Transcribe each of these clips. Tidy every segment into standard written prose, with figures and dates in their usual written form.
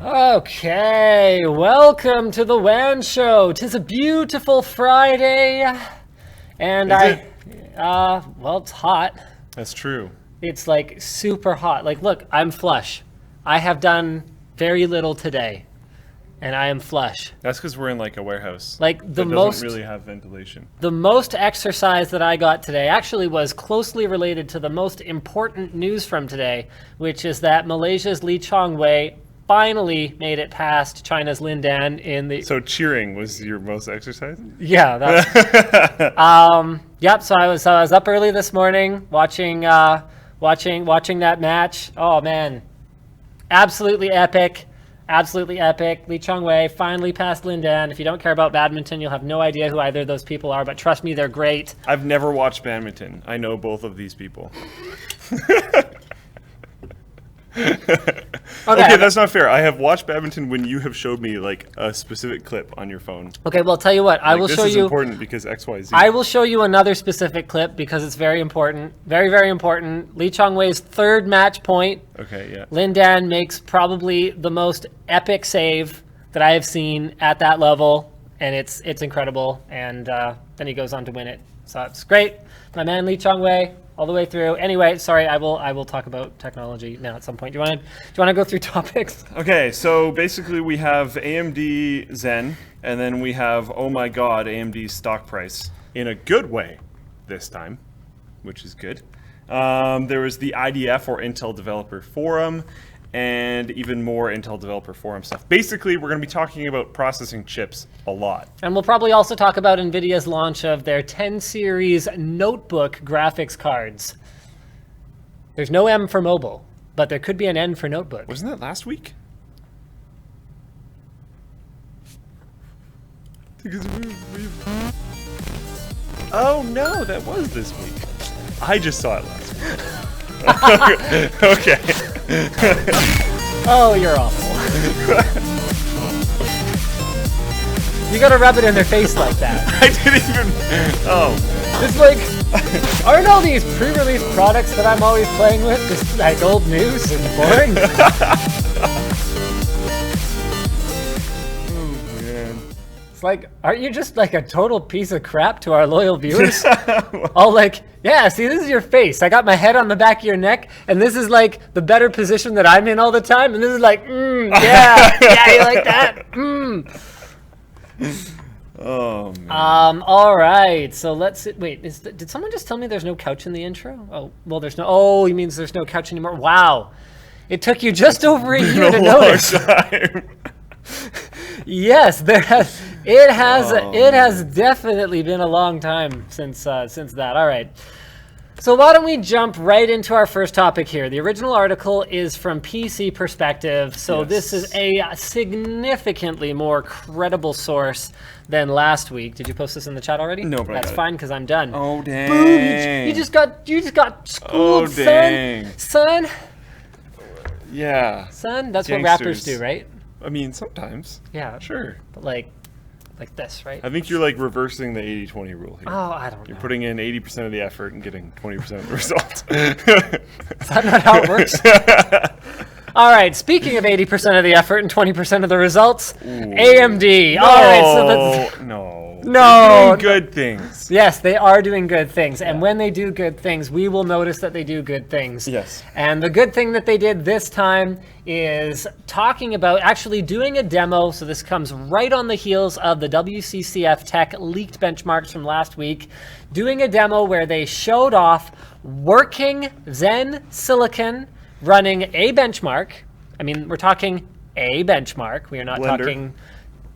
Okay, welcome to the WAN show. 'Tis a beautiful Friday, and well, it's hot. That's true. It's like super hot. Like, look, I'm flush. I have done very little today, and I am flush. That's because we're in like a warehouse. Like that doesn't really have ventilation. The most exercise that I got today actually was closely related to the most important news from today, which is that Malaysia's Lee Chong-wei finally made it past China's Lindan in the... So cheering was your most exercise? Yeah. Yep. So I was up early this morning watching that match. Oh man, absolutely epic. Absolutely epic. Lee Chong-wei finally passed Lindan. If you don't care about badminton, you'll have no idea who either of those people are, but trust me, they're great. I've never watched badminton. I know both of these people. Okay, that's not fair. I have watched badminton when you have showed me like a specific clip on your phone. Okay, well, tell you what, I will show you. This is important because XYZ. I will show you another specific clip because it's very important. Very, very important. Lee Chong-wei's third match point. Okay, yeah. Lindan makes probably the most epic save that I have seen at that level, and it's incredible. And then he goes on to win it. So it's great. My man Lee Chong-wei. All the way through. Anyway, sorry, I will talk about technology now at some point. Do you want to go through topics? Okay, so basically we have AMD Zen, and then we have, oh my god, AMD's stock price in a good way this time, which is good. There was the IDF, or Intel Developer Forum, and even more Intel Developer Forum stuff. Basically, we're going to be talking about processing chips a lot. And we'll probably also talk about NVIDIA's launch of their 10 series notebook graphics cards. There's no M for mobile, but there could be an N for notebook. Wasn't that last week? Oh no, that was this week. I just saw it last week. Okay. Oh, you're awful. You gotta rub it in their face like that. I didn't even... Oh. It's like, aren't all these pre-release products that I'm always playing with just like old news and boring? Oh, man. It's like, aren't you just like a total piece of crap to our loyal viewers? All like, yeah, see, this is your face. I got my head on the back of your neck, and this is like the better position that I'm in all the time, and this is like, yeah, you like that? Oh, man. All right, so let's, wait, did someone just tell me there's no couch in the intro? Oh, well, there's no, oh, he means there's no couch anymore. Wow. It took you just over a year to notice. Yes, it has definitely been a long time since that. All right. So why don't we jump right into our first topic here? The original article is from PC Perspective, so yes. This is a significantly more credible source than last week. Did you post this in the chat already? No, but that's fine because I'm done. Oh dang! Boom! You just got schooled, son. Yeah. Son, that's Gangsters. what rappers do, right? I mean, sometimes. Yeah. Sure. But like this, right? I think you're like reversing the 80-20 rule here. Oh, I don't know. You're putting in 80% of the effort and getting 20% of the result. Is that not how it works? All right, speaking of 80% of the effort and 20% of the results, AMD. No, all right, so that's... No. No. They're doing good things. Yes, they are doing good things. And when they do good things, we will notice that they do good things. Yes. And the good thing that they did this time is talking about actually doing a demo. So this comes right on the heels of the WCCF Tech leaked benchmarks from last week. Doing a demo where they showed off working Zen silicon running a benchmark. I mean, we're talking a benchmark. We are not talking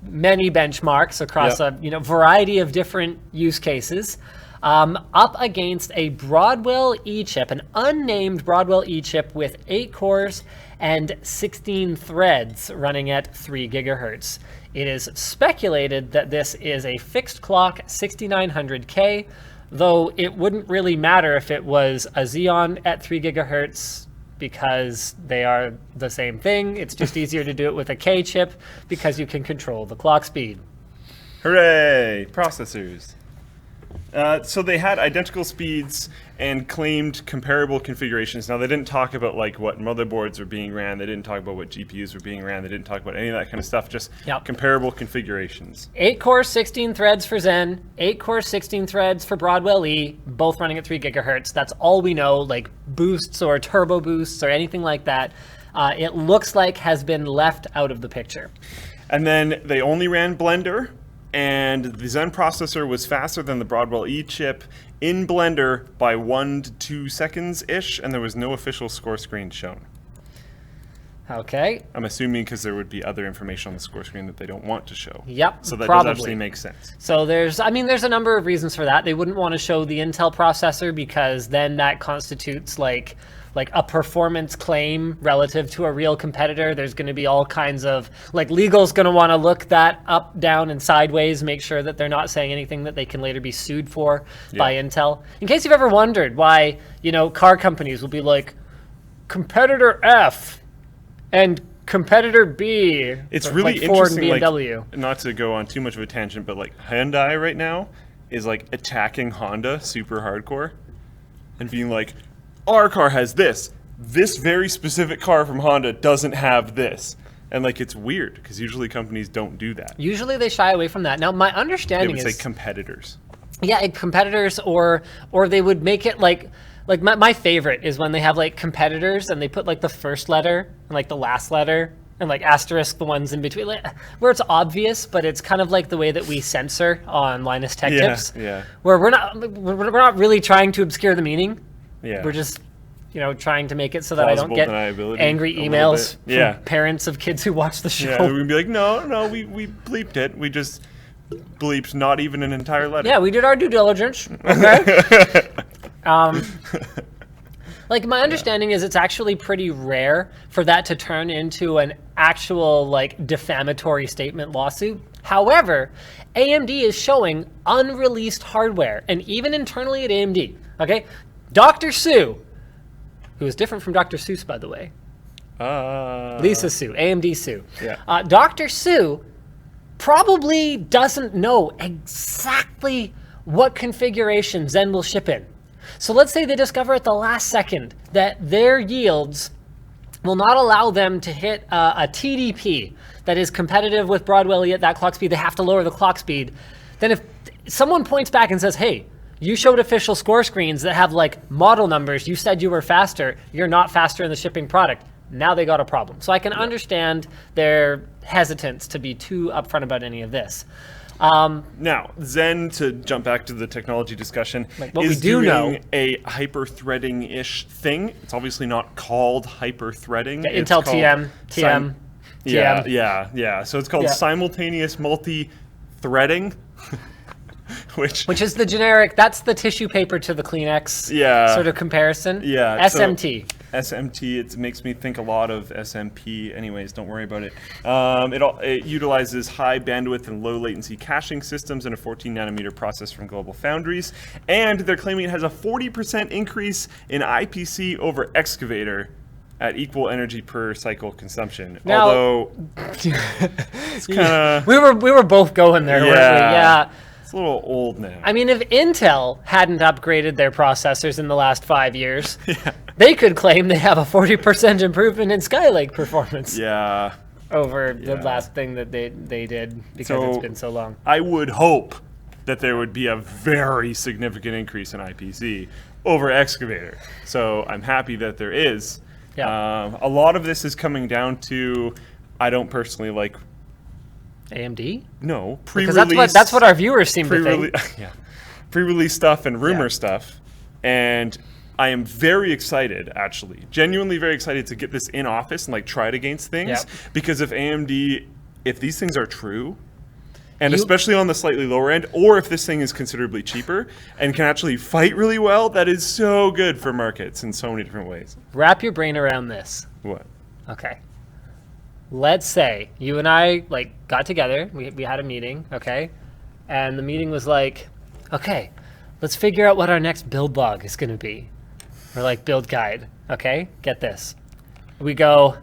many benchmarks across a variety of different use cases, up against a Broadwell-E chip, an unnamed Broadwell-E chip with 8 cores and 16 threads running at 3 gigahertz. It is speculated that this is a fixed clock 6900K, though it wouldn't really matter if it was a Xeon at 3 gigahertz, because they are the same thing. It's just easier to do it with a K chip because you can control the clock speed. Hooray! Processors. So they had identical speeds and claimed comparable configurations. Now, they didn't talk about like what motherboards were being ran. They didn't talk about what GPUs were being ran. They didn't talk about any of that kind of stuff, just comparable configurations. 8 cores, 16 threads for Zen, 8 cores, 16 threads for Broadwell-E, both running at 3 gigahertz. That's all we know, like boosts or turbo boosts or anything like that. It looks like has been left out of the picture. And then they only ran Blender, and the Zen processor was faster than the Broadwell-E chip in Blender by 1 to 2 seconds-ish, and there was no official score screen shown. Okay. I'm assuming because there would be other information on the score screen that they don't want to show. Yep, so that probably does actually make sense. So there's a number of reasons for that. They wouldn't want to show the Intel processor because then that constitutes like a performance claim relative to a real competitor. There's going to be all kinds of, like, legal's going to want to look that up, down, and sideways, make sure that they're not saying anything that they can later be sued for by Intel. In case you've ever wondered why, car companies will be like, competitor F and competitor B. It's really like Ford interesting, and BMW. like, not to go on too much of a tangent, but like Hyundai right now is like attacking Honda super hardcore and being like, our car has this. This very specific car from Honda doesn't have this. And like, it's weird because usually companies don't do that. Usually they shy away from that. Now, my understanding They would is say competitors. Yeah, competitors, or they would make it like my favorite is when they have like competitors and they put like the first letter and like the last letter and like asterisk the ones in between, like, where it's obvious, but it's kind of like the way that we censor on Linus Tech Tips, where we're not really trying to obscure the meaning. Yeah. We're just, trying to make it so that Plausible I don't get deniability angry a little emails bit. from parents of kids who watch the show. Yeah, we'd be like, no, we bleeped it. We just bleeped not even an entire letter. Yeah, we did our due diligence. Okay. Like, my understanding is it's actually pretty rare for that to turn into an actual, like, defamatory statement lawsuit. However, AMD is showing unreleased hardware, and even internally at AMD, okay? Dr. Sue, who is different from Dr. Seuss, by the way. Lisa Sue, AMD Sue. Yeah. Dr. Sue probably doesn't know exactly what configuration Zen will ship in. So let's say they discover at the last second that their yields will not allow them to hit a TDP that is competitive with Broadwell-E at that clock speed. They have to lower the clock speed. Then if someone points back and says, hey, you showed official score screens that have like model numbers, you said you were faster, you're not faster in the shipping product. Now they got a problem. So I can understand their hesitance to be too upfront about any of this. Now, Zen, to jump back to the technology discussion, is doing a hyper-threading-ish thing. It's obviously not called hyper-threading. Yeah, Intel TM. Yeah. So it's called simultaneous multi-threading, which is the generic, that's the tissue paper to the Kleenex sort of comparison. Yeah. SMT. SMT, it makes me think a lot of SMP. Anyways, don't worry about it. It utilizes high bandwidth and low latency caching systems and a 14 nanometer process from GlobalFoundries. And they're claiming it has a 40% increase in IPC over Excavator at equal energy per cycle consumption. Now, although it's kind of we were both going there, weren't we? Yeah. It's a little old now. I mean, if Intel hadn't upgraded their processors in the last 5 years, they could claim they have a 40% improvement in Skylake performance. Yeah. Over the last thing that they did because it's been so long. I would hope that there would be a very significant increase in IPC over Excavator. So I'm happy that there is. Yeah. A lot of this is coming down to, I don't personally like AMD? No, pre-release. Because that's what our viewers seem to think. Yeah, pre-release stuff and rumor stuff, and I am very excited, actually, genuinely very excited to get this in office and like try it against things. Because if these things are true, and especially on the slightly lower end, or if this thing is considerably cheaper and can actually fight really well, that is so good for markets in so many different ways. Wrap your brain around this. What? Okay. Let's say you and I like got together, we had a meeting, okay? And the meeting was like, okay, let's figure out what our next build log is gonna be. Or like build guide, okay? Get this. We go,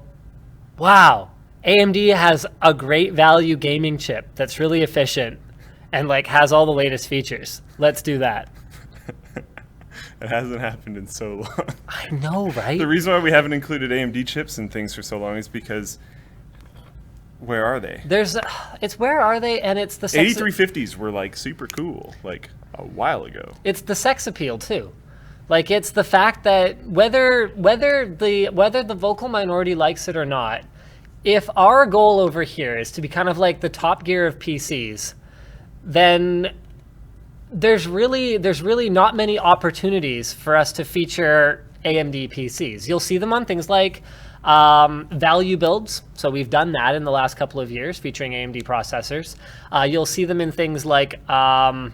wow, AMD has a great value gaming chip that's really efficient and like has all the latest features. Let's do that. It hasn't happened in so long. I know, right? The reason why we haven't included AMD chips and things for so long is because where are they? It's where are they, and it's the 8350s were like super cool like a while ago. It's the sex appeal too. Like it's the fact that whether the vocal minority likes it or not, if our goal over here is to be kind of like the Top Gear of PCs, then there's really not many opportunities for us to feature AMD PCs. You'll see them on things like value builds. So we've done that in the last couple of years, featuring AMD processors. You'll see them in things like, retro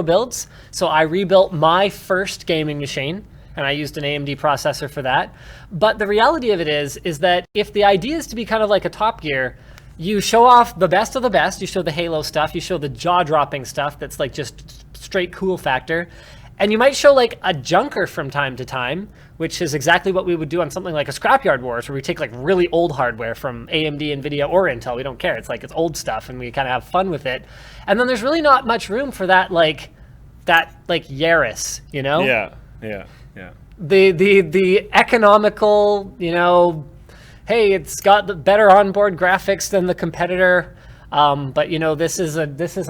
builds. So I rebuilt my first gaming machine, and I used an AMD processor for that. But the reality of it is that if the idea is to be kind of like a Top Gear, you show off the best of the best. You show the Halo stuff. You show the jaw-dropping stuff that's like just straight cool factor. And you might show like a junker from time to time, which is exactly what we would do on something like a Scrapyard Wars, where we take like really old hardware from AMD, Nvidia, or Intel. We don't care. It's like it's old stuff, and we kind of have fun with it. And then there's really not much room for that Yaris, you know? Yeah. The economical, you know, hey, it's got the better onboard graphics than the competitor. But you know, this is a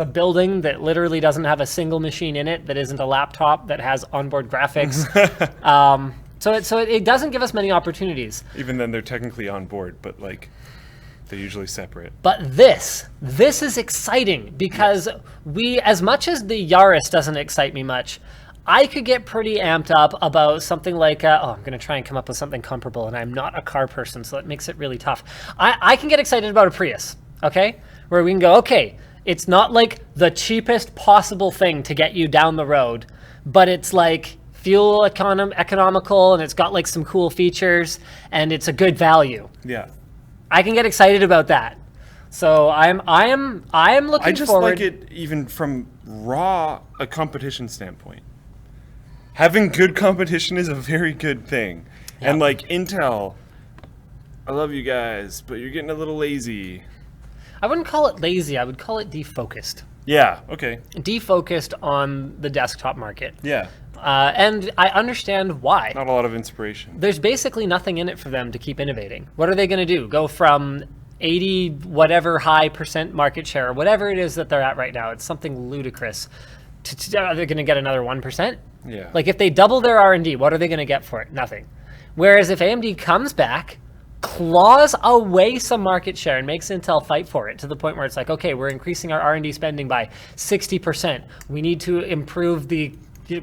building that literally doesn't have a single machine in it that isn't a laptop that has onboard graphics. So it doesn't give us many opportunities. Even then, they're technically on board, but like they're usually separate. But this is exciting because as much as the Yaris doesn't excite me much, I could get pretty amped up about something like, I'm going to try and come up with something comparable, and I'm not a car person, so that makes it really tough. I can get excited about a Prius, okay? Where we can go, okay, it's not like the cheapest possible thing to get you down the road, but it's like fuel economical, and it's got like some cool features, and it's a good value. Yeah. I can get excited about that. So I am looking forward. I just like it even from a competition standpoint. Having good competition is a very good thing. Yep. And like Intel, I love you guys, but you're getting a little lazy. I wouldn't call it lazy. I would call it defocused. Yeah, okay. Defocused on the desktop market. Yeah. And I understand why. Not a lot of inspiration. There's basically nothing in it for them to keep innovating. What are they going to do? Go from 80 whatever high % market share, or whatever it is that they're at right now? It's something ludicrous. Are they going to get another 1%? Yeah. Like if they double their R&D, what are they going to get for it? Nothing. Whereas if AMD comes back, claws away some market share, and makes Intel fight for it to the point where it's like, okay, we're increasing our R&D spending by 60%. We need to improve the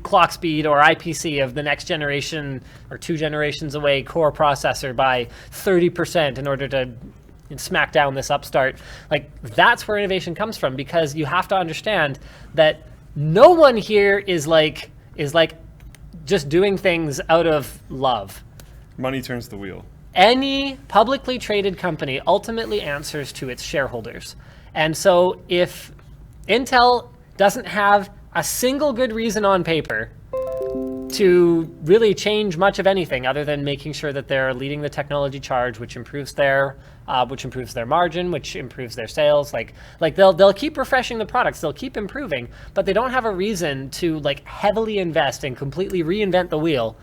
clock speed or IPC of the next generation or 2 generations away core processor by 30% in order to smack down this upstart. Like that's where innovation comes from, because you have to understand that no one here is like just doing things out of love. Money turns the wheel. Any publicly traded company ultimately answers to its shareholders. And so if Intel doesn't have a single good reason on paper to really change much of anything other than making sure that they're leading the technology charge, which improves their margin, which improves their sales. Like they'll keep refreshing the products, they'll keep improving, but they don't have a reason to like heavily invest and completely reinvent the wheel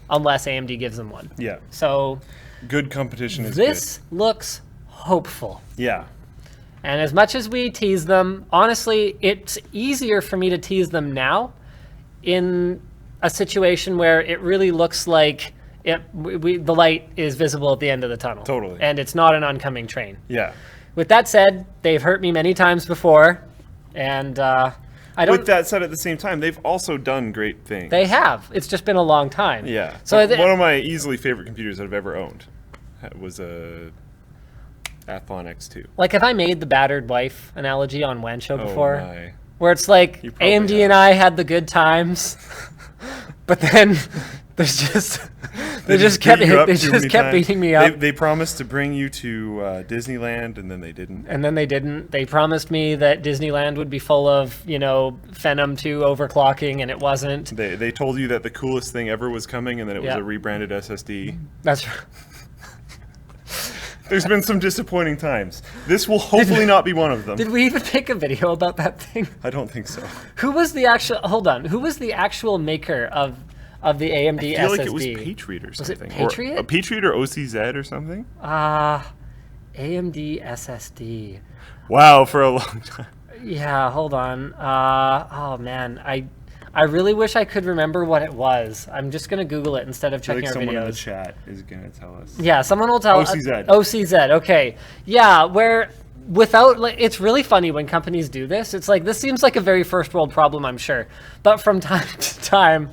unless AMD gives them one. Yeah. So good competition is good. This looks hopeful. Yeah. And as much as we tease them, honestly, it's easier for me to tease them now in a situation where it really looks like the light is visible at the end of the tunnel. Totally. And it's not an oncoming train. Yeah. With that said, they've hurt me many times before, and I don't... With that said, at the same time, they've also done great things. They have. It's just been a long time. Yeah. So one of my easily favorite computers that I've ever owned was a Athlon X2. Like, have I made the battered wife analogy on WAN Show before? My. Where it's like, AMD have. and I had the good times, but then there's just... They just kept beating me up. They promised to bring you to Disneyland, and then they didn't. And then they didn't. They promised me that Disneyland would be full of, Phenom 2 overclocking, and it wasn't. They told you that the coolest thing ever was coming, and then it was a rebranded SSD. That's right. There's been some disappointing times. This will hopefully not be one of them. Did we even make a video about that thing? I don't think so. Who was the actual? Hold on. Who was the actual maker of the AMD SSD? I feel like it was Patriot or something. Was it Patriot? Or a Patriot or OCZ or something? AMD SSD. Wow, for a long time. Yeah, hold on. Oh man, I really wish I could remember what it was. I'm just gonna Google it instead of checking our someone videos. in the chat is gonna tell us. Yeah, someone will tell. OCZ. OCZ. Okay. Yeah, where without like, it's really funny when companies do this. It's like this seems like a very first world problem, I'm sure, but from time to time.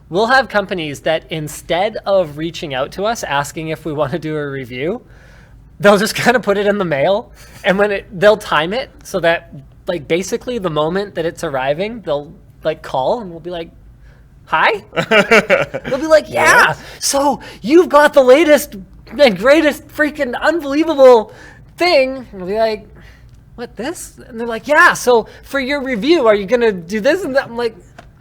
We'll have companies that instead of reaching out to us asking if we want to do a review, they'll just kind of put it in the mail, and when they'll time it so that like basically the moment that it's arriving, they'll like call and we'll be like, "Hi." They'll be like, "Yeah, so you've got the latest and greatest freaking unbelievable thing." And we'll be like, "What, this?" And they're like, "Yeah, so for your review, are you gonna do this and that?" I'm like,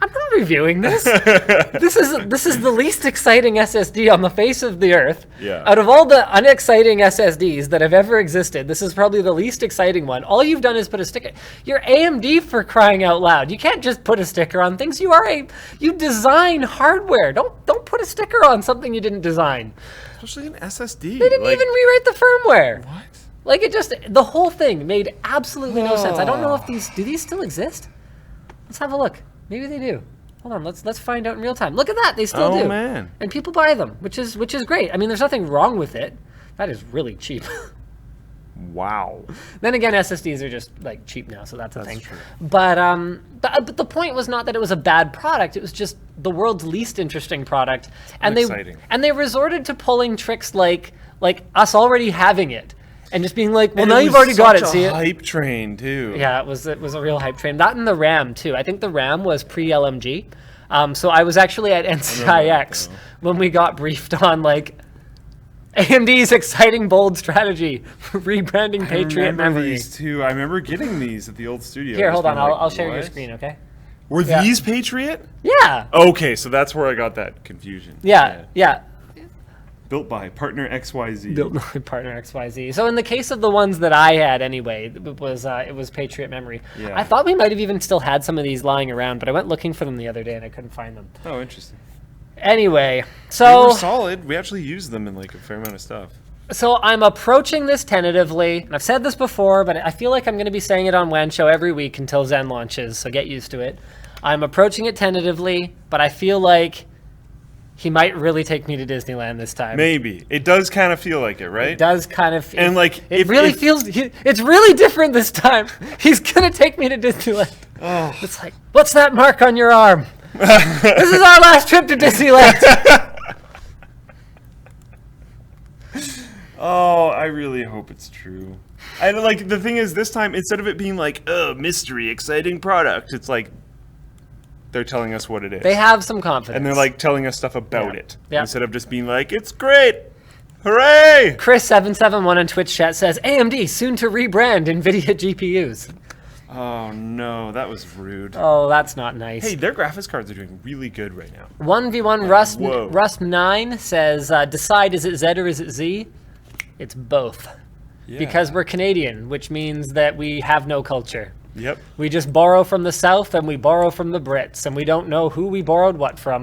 I'm not reviewing this. This is the least exciting SSD on the face of the earth. Yeah. Out of all the unexciting SSDs that have ever existed, this is probably the least exciting one. All you've done is put a sticker. You're AMD, for crying out loud. You can't just put a sticker on things. You design hardware. Don't put a sticker on something you didn't design. Especially an SSD. They didn't even rewrite the firmware. What? Like the whole thing made absolutely no sense. I don't know if these still exist? Let's have a look. Maybe they do. Hold on, let's find out in real time. Look at that, they still do. Oh man. And people buy them, which is great. I mean, there's nothing wrong with it. That is really cheap. Wow. Then again, SSDs are just like cheap now, so that's a thing. True. But the point was not that it was a bad product. It was just the world's least interesting product. And they resorted to pulling tricks like us already having it. And just being like, well, now you've already got it. See it? Hype train too. Yeah, it was a real hype train. That and the RAM too. I think the RAM was pre-LMG. So I was actually at NCIX when we got briefed on like AMD's exciting bold strategy for rebranding Patriot memory. These too. I remember getting these at the old studio. Here, hold on. Like, I'll share your screen, okay? Were these Patriot? Yeah. Okay, so that's where I got that confusion. Yeah. Built by Partner XYZ. Built by Partner XYZ. So in the case of the ones that I had anyway, it was Patriot memory. Yeah. I thought we might have even still had some of these lying around, but I went looking for them the other day and I couldn't find them. Oh, interesting. Anyway, They so were solid. We actually used them in like a fair amount of stuff. So I'm approaching this tentatively, and I've said this before, but I feel like I'm going to be saying it on WAN Show every week until Zen launches, so get used to it. I'm approaching it tentatively, but I feel like he might really take me to Disneyland this time. Maybe. It does kind of feel like it, right? It does kind of. And like, it really feels. It's really different this time. He's gonna take me to Disneyland. Oh. It's like, what's that mark on your arm? This is our last trip to Disneyland. Oh, I really hope it's true. And like the thing is, this time instead of it being like, oh, mystery, exciting product, it's like they're telling us what it is. They have some confidence. And they're like telling us stuff about it. Yeah. Instead of just being like, it's great. Hooray! Chris771 on Twitch chat says, AMD soon to rebrand Nvidia GPUs. Oh no, that was rude. Oh, that's not nice. Hey, their graphics cards are doing really good right now. 1v1 Rust9 says, decide is it Z or is it Z? It's both. Yeah. Because we're Canadian, which means that we have no culture. Yep. We just borrow from the South and we borrow from the Brits, and we don't know who we borrowed what from.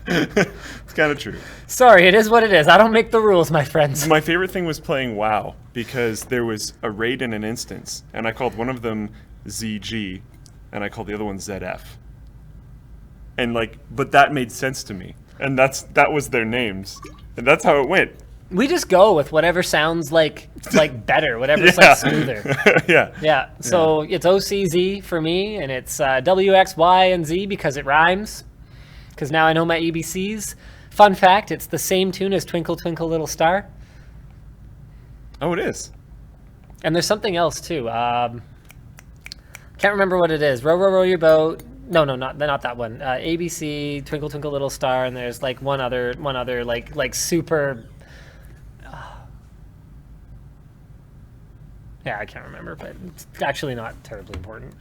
It's kind of true. Sorry, it is what it is. I don't make the rules, my friends. My favorite thing was playing WoW because there was a raid in an instance, and I called one of them ZG, and I called the other one ZF. And like, but that made sense to me, and that was their names, and that's how it went. We just go with whatever sounds like better, whatever's like smoother. Yeah. Yeah. So it's OCZ for me, and it's WX, Y, and Z because it rhymes. Because now I know my ABCs. Fun fact: it's the same tune as "Twinkle Twinkle Little Star." Oh, it is. And there's something else too. Can't remember what it is. Row, row, row your boat. No, not that one. ABC, Twinkle Twinkle Little Star, and there's like one other like super. Yeah, I can't remember, but it's actually not terribly important.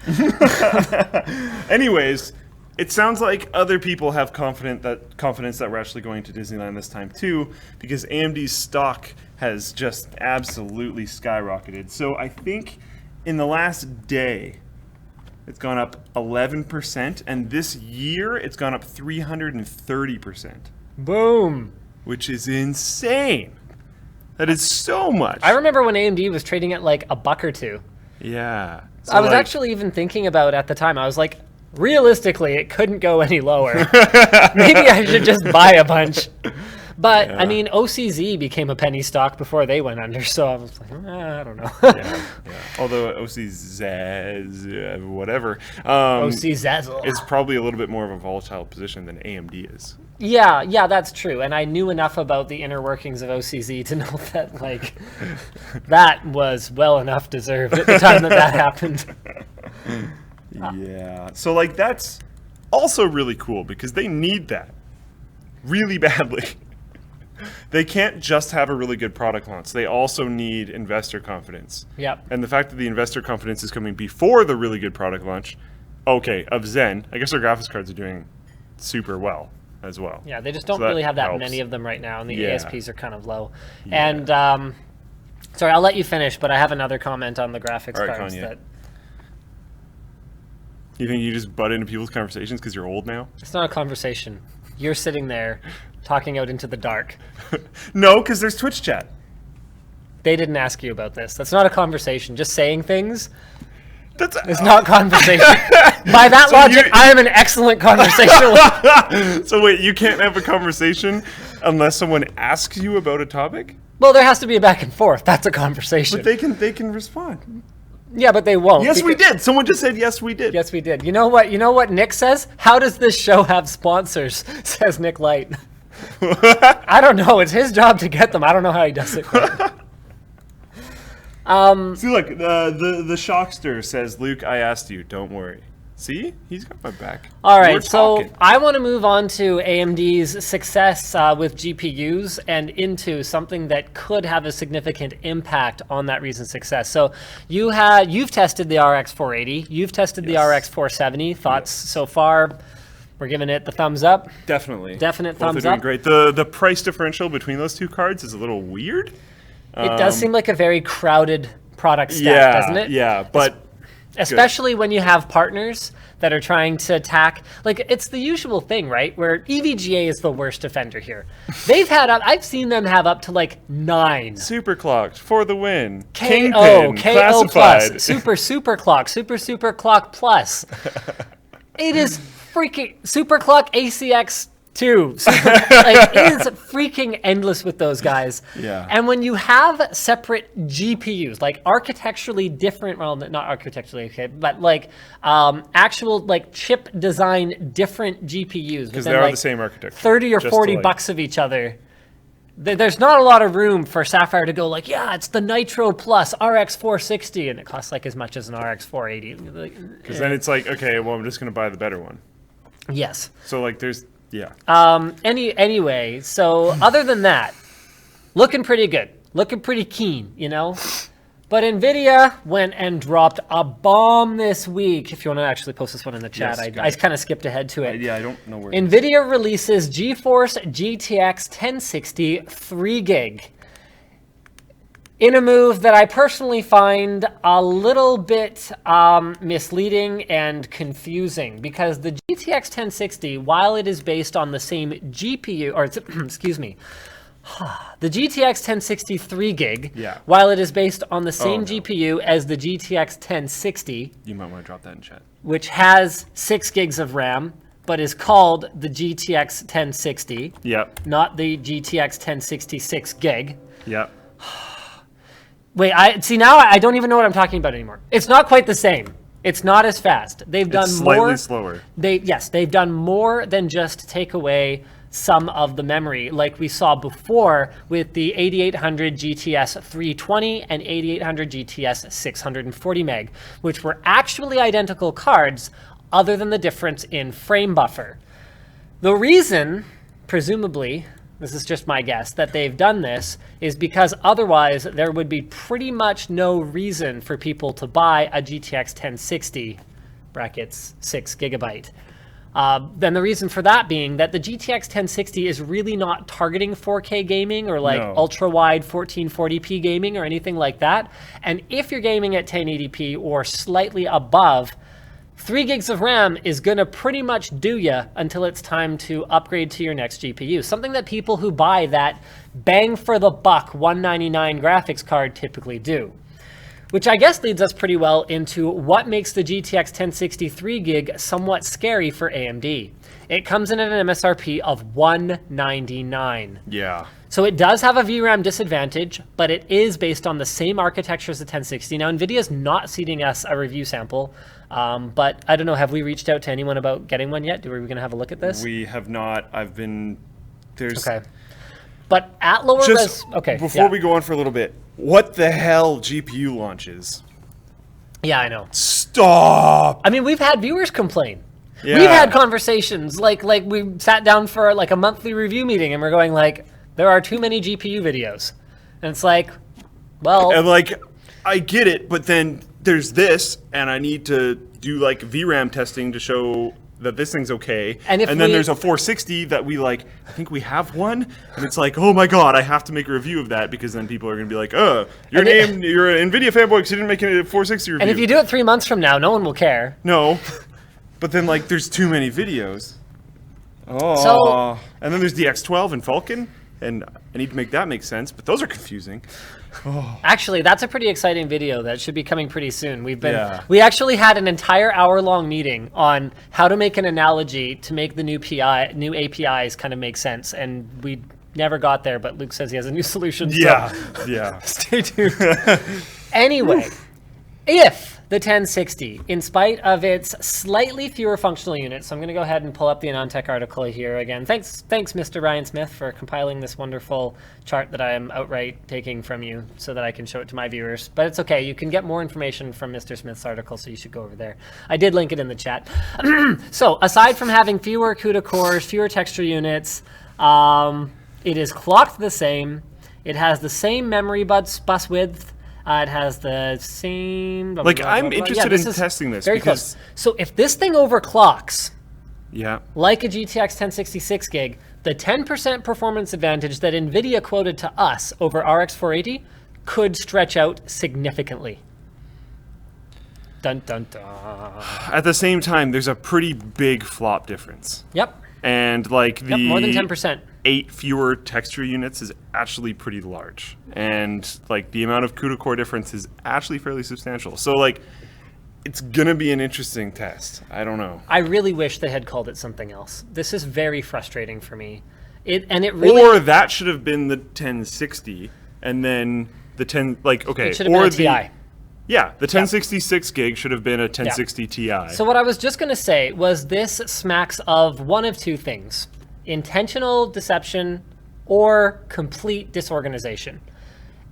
Anyways, it sounds like other people have confidence that we're actually going to Disneyland this time too, because AMD's stock has just absolutely skyrocketed. So I think in the last day, it's gone up 11%, and this year it's gone up 330%. Boom. Which is insane. That is so much. I remember when AMD was trading at like $1 or $2. Yeah. So I was actually even thinking about at the time, I was like, realistically, it couldn't go any lower. Maybe I should just buy a bunch. But, I mean, OCZ became a penny stock before they went under, so I was like, I don't know. yeah. Although OCZ, whatever. OCZ is probably a little bit more of a volatile position than AMD is. Yeah, that's true. And I knew enough about the inner workings of OCZ to know that, like, that was well enough deserved at the time that happened. Yeah. So, like, that's also really cool because they need that really badly. They can't just have a really good product launch. They also need investor confidence. Yep. And the fact that the investor confidence is coming before the really good product launch, of Zen, I guess their graphics cards are doing super well as well. Yeah, they just don't really have that many of them right now, and the ASPs are kind of low. Yeah. And, sorry, I'll let you finish, but I have another comment on the graphics cards. That you think you just butt into people's conversations because you're old now? It's not a conversation. You're sitting there talking out into the dark. No, because there's Twitch chat. They didn't ask you about this. That's not a conversation. Just saying things is not conversation. By that logic, I am an excellent conversationalist. So wait, you can't have a conversation unless someone asks you about a topic? Well, there has to be a back and forth. That's a conversation. But they can respond. Yeah, but they won't. Yes, we did. Someone just said yes, we did. Yes, we did. You know what Nick says? How does this show have sponsors? Says Nick Light. I don't know. It's his job to get them. I don't know how he does it. See, look, the Shockster says, Luke, I asked you. Don't worry. See? He's got my back. All right, so I want to move on to AMD's success with GPUs and into something that could have a significant impact on that recent success. So you've tested the RX 480, you've tested the RX 470. Thoughts so far? We're giving it the thumbs up. Definitely. Definite Both thumbs are doing up. Great. The price differential between those two cards is a little weird. It does seem like a very crowded product stack, doesn't it? Yeah, but especially when you have partners that are trying to attack, like it's the usual thing, right? Where EVGA is the worst offender here. I've seen them have up to like 9. Super clocked for the win. KO plus, super clock plus. It is freaking super clock ACX 2. It is freaking endless with those guys. Yeah. And when you have separate GPUs, like architecturally different, well, not architecturally, okay, but like actual like chip design different GPUs. Because they are the same architecture. 30 or 40 bucks of each other. There's not a lot of room for Sapphire to go like, yeah, it's the Nitro Plus RX 460, and it costs like as much as an RX 480. Because then it's like, okay, well, I'm just going to buy the better one. Yes. So like there's... Yeah. Anyway, so other than that, looking pretty good, looking pretty keen, you know. But Nvidia went and dropped a bomb this week. If you want to actually post this one in the chat, yes, I kind of skipped ahead to it. I don't know where. Nvidia releases GeForce GTX 1060 3 gig. In a move that I personally find a little bit misleading and confusing, because the GTX 1060, while it is based on the same GPU, or excuse me, the GTX 1060 3 gig, while it is based on the same GPU as the GTX 1060, you might want to drop that in chat, which has 6 gigs of RAM, but is called the GTX 1060, not the GTX 1060 6 gig. Wait, now I don't even know what I'm talking about anymore. It's not quite the same. It's not as fast. They've done slightly slower. They've done more than just take away some of the memory, like we saw before with the 8800 GTS 320 and 8800 GTS 640 meg, which were actually identical cards other than the difference in frame buffer. The reason, presumably, this is just my guess, that they've done this is because otherwise there would be pretty much no reason for people to buy a GTX 1060 brackets 6 gigabyte. Then the reason for that being that the GTX 1060 is really not targeting 4K gaming or like ultra-wide 1440p gaming or anything like that. And if you're gaming at 1080p or slightly above, 3 gigs of RAM is going to pretty much do ya until it's time to upgrade to your next GPU. Something that people who buy that bang for the buck $199 graphics card typically do. Which I guess leads us pretty well into what makes the GTX 1060 3 gig somewhat scary for AMD. It comes in at an MSRP of $199. Yeah. So it does have a VRAM disadvantage, but it is based on the same architecture as the 1060. Now, NVIDIA's not seeding us a review sample, but I don't know, have we reached out to anyone about getting one yet? Are we going to have a look at this? We have not. I've been... There's... Okay. But at lower res... Okay, before we go on for a little bit, what the hell GPU launches? Yeah, I know. Stop! I mean, we've had viewers complain. Yeah. We've had conversations, like we sat down for like a monthly review meeting and we're going like, there are too many GPU videos. And it's like, well... And like, I get it, but then there's this, and I need to do like VRAM testing to show that this thing's okay. And then there's a 460 that we like, I think we have one, and it's like, oh my god, I have to make a review of that, because then people are going to be like, you're an NVIDIA fanboy because you didn't make a 460 review. And if you do it 3 months from now, no one will care. No. But then like, there's too many videos. Oh. And then there's the X12 and Falcon. And I need to make that make sense, but those are confusing. Oh. Actually, that's a pretty exciting video that should be coming pretty soon. We actually had an entire hour-long meeting on how to make an analogy to make the new APIs kind of make sense, and we never got there. But Luke says he has a new solution. Yeah, so yeah. Stay tuned. Anyway, if the 1060, in spite of its slightly fewer functional units, so I'm going to go ahead and pull up the AnonTech article here again. Thanks, Mr. Ryan Smith, for compiling this wonderful chart that I am outright taking from you so that I can show it to my viewers. But it's okay. You can get more information from Mr. Smith's article, so you should go over there. I did link it in the chat. So aside from having fewer CUDA cores, fewer texture units, it is clocked the same. It has the same memory bus width. It has the same... I'm interested in testing this. Very close. So if this thing overclocks, yeah, like a GTX 1066 gig, the 10% performance advantage that NVIDIA quoted to us over RX 480 could stretch out significantly. Dun, dun, dun. At the same time, there's a pretty big flop difference. Yep. And like the more than 10%. 8 fewer texture units is actually pretty large, and like the amount of CUDA core difference is actually fairly substantial. So like, it's gonna be an interesting test. I don't know. I really wish they had called it something else. This is very frustrating for me. Or that should have been the 1060, and then the 10 like okay, it should have been a TI. Yeah, the 1066 gig should have been a 1060 Ti. So what I was just gonna say was this smacks of one of two things: intentional deception or complete disorganization.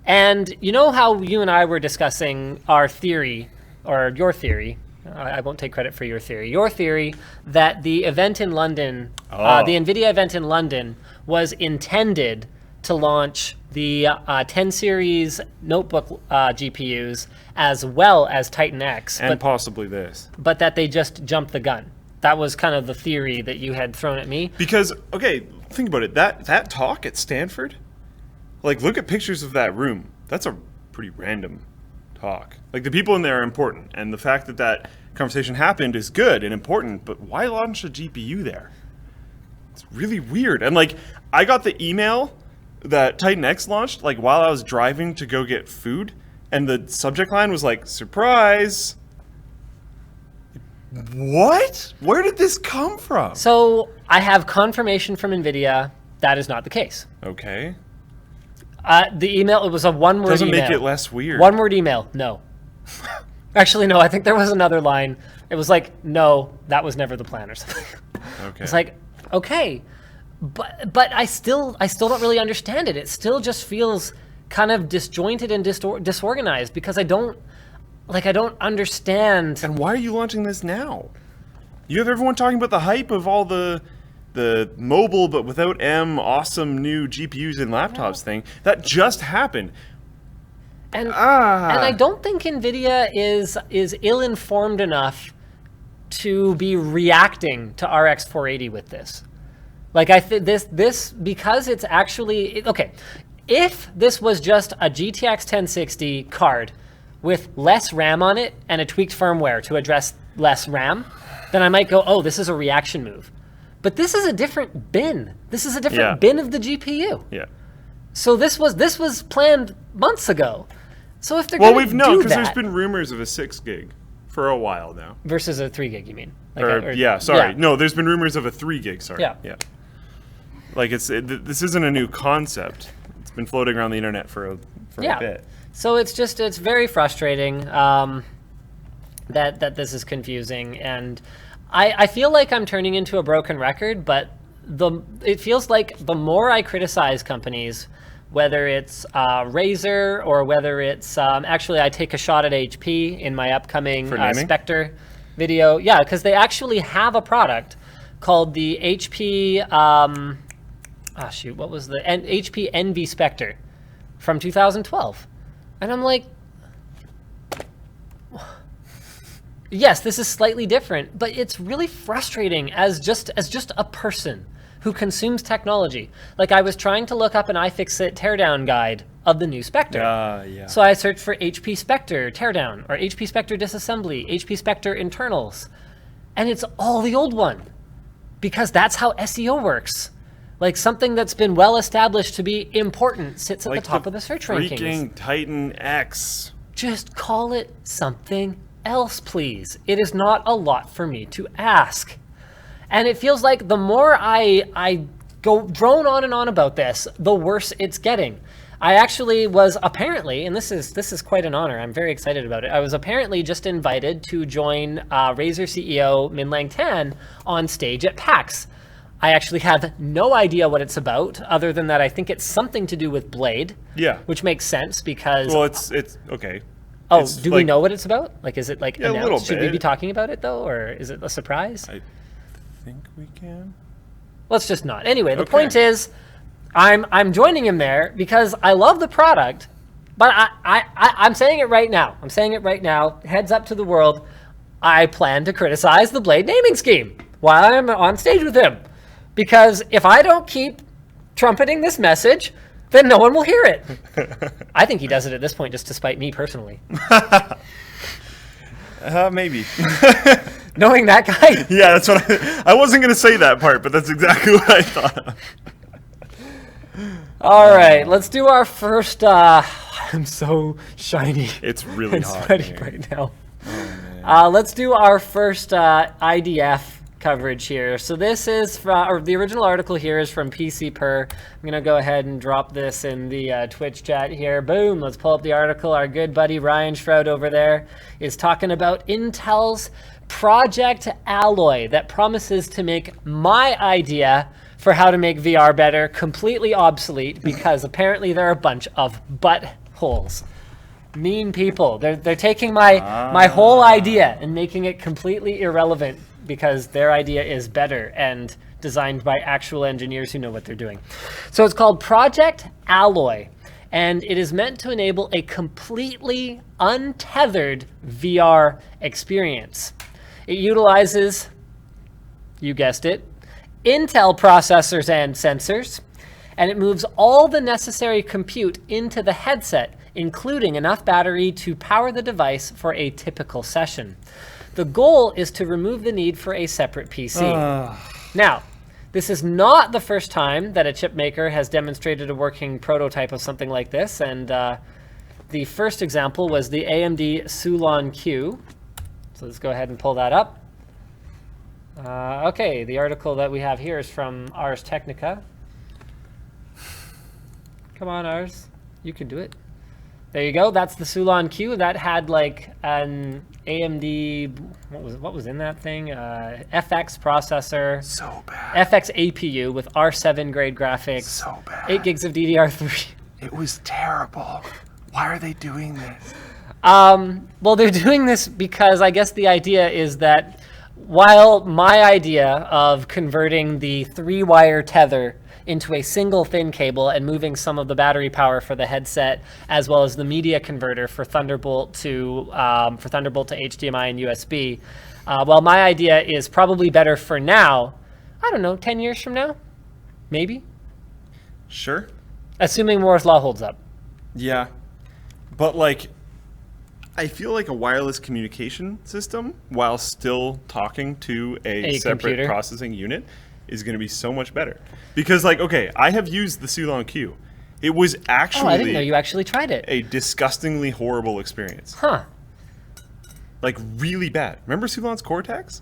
And you know how you and I were discussing our theory, or your theory, I won't take credit for your theory that the event in London, the NVIDIA event in London, was intended to launch the 10 series notebook GPUs as well as Titan X. And possibly this. But that they just jumped the gun. That was kind of the theory that you had thrown at me. Because, okay, think about it. That talk at Stanford, like, look at pictures of that room. That's a pretty random talk. Like, the people in there are important, and the fact that that conversation happened is good and important, but why launch a GPU there? It's really weird. And, like, I got the email that Titan X launched, like, while I was driving to go get food, and the subject line was like, surprise. What? Where did this come from? So I have confirmation from NVIDIA that is not the case. Okay. The email, it was a one-word email. Doesn't make it less weird. One-word email, no. Actually, no, I think there was another line. It was like, no, that was never the plan or something. Okay. It's like, okay. But I still don't really understand it. It still just feels kind of disjointed and disorganized because I don't understand. And why are you launching this now? You have everyone talking about the hype of all the mobile but without M awesome new GPUs and laptops thing. That just happened. And I don't think NVIDIA is ill-informed enough to be reacting to RX 480 with this. Like I think this because it's actually okay. If this was just a GTX 1060 card with less RAM on it and a tweaked firmware to address less RAM, then I might go, oh, this is a reaction move. But this is a different bin. This is a different bin of the GPU. Yeah. So this was planned months ago. So if they're well, going we've known because that, there's been rumors of a 6 gig for a while now. versus a 3 gig, you mean? Like No, there's been rumors of a 3 gig. Sorry. Yeah. Like this isn't a new concept. It's been floating around the internet for a bit. So it's very frustrating that this is confusing, and I feel like I'm turning into a broken record, but it feels like the more I criticize companies, whether it's Razer or whether it's actually I take a shot at HP in my upcoming Spectre video. Yeah, because they actually have a product called the HP what was the HP Envy Spectre from 2012. And I'm like, yes, this is slightly different, but it's really frustrating as just a person who consumes technology. Like I was trying to look up an iFixit teardown guide of the new Spectre. So I searched for HP Spectre teardown or HP Spectre disassembly, HP Spectre internals, and it's all the old one because that's how SEO works. Like something that's been well established to be important sits at the top of the search rankings. Freaking Titan X. Just call it something else, please. It is not a lot for me to ask. And it feels like the more I go drone on and on about this, the worse it's getting. I actually was apparently, and this is quite an honor, I'm very excited about it, I was apparently just invited to join Razer CEO Min-Lang Tan on stage at PAX. I actually have no idea what it's about, other than that I think it's something to do with Blade. Yeah. Which makes sense because... Well, it's okay. Oh, it's do we know what it's about? Like, is it like announced? A little bit. Should we be talking about it, though, or is it a surprise? I think we can. Let's just not. Anyway, the point is, I'm joining him there because I love the product, but I'm saying it right now. I'm saying it right now. Heads up to the world. I plan to criticize the Blade naming scheme while I'm on stage with him. Because if I don't keep trumpeting this message, then no one will hear it. I think he does it at this point just to spite me personally. Maybe. Knowing that guy. Yeah, that's what I wasn't going to say that part, but that's exactly what I thought. All right, let's do our first... I'm so shiny. It's really hot sweaty right now. Oh, let's do our first IDF coverage here. So this is from, or the original article here is from PC Per. I'm going to go ahead and drop this in the Twitch chat here. Boom, let's pull up the article. Our good buddy Ryan Shroud over there is talking about Intel's Project Alloy that promises to make my idea for how to make VR better completely obsolete because apparently there are a bunch of buttholes. Mean people. They're taking my whole idea and making it completely irrelevant because their idea is better and designed by actual engineers who know what they're doing. So it's called Project Alloy, and it is meant to enable a completely untethered VR experience. It utilizes, you guessed it, Intel processors and sensors, and it moves all the necessary compute into the headset, including enough battery to power the device for a typical session. The goal is to remove the need for a separate PC. Now, this is not the first time that a chip maker has demonstrated a working prototype of something like this, and the first example was the AMD Sulon Q. So let's go ahead and pull that up. Okay, the article that we have here is from Ars Technica. Come on, Ars. You can do it. There you go. That's the Sulon Q. That had like an AMD, what was in that thing? FX processor. So bad. FX APU with R7 grade graphics. So bad. 8 gigs of DDR3. It was terrible. Why are they doing this? Well, they're doing this because I guess the idea is that while my idea of converting the 3-wire tether into a single thin cable and moving some of the battery power for the headset, as well as the media converter for Thunderbolt to HDMI and USB. Well, my idea is probably better for now. I don't know, 10 years from now, maybe. Sure. Assuming Moore's law holds up. Yeah, but like, I feel like a wireless communication system, while still talking to a separate computer processing unit, is going to be so much better. Because, like, okay, I have used the Sulon Q. It was actually I didn't know you actually tried it. a disgustingly horrible experience. Huh. Like, really bad. Remember Sulon's Cortex?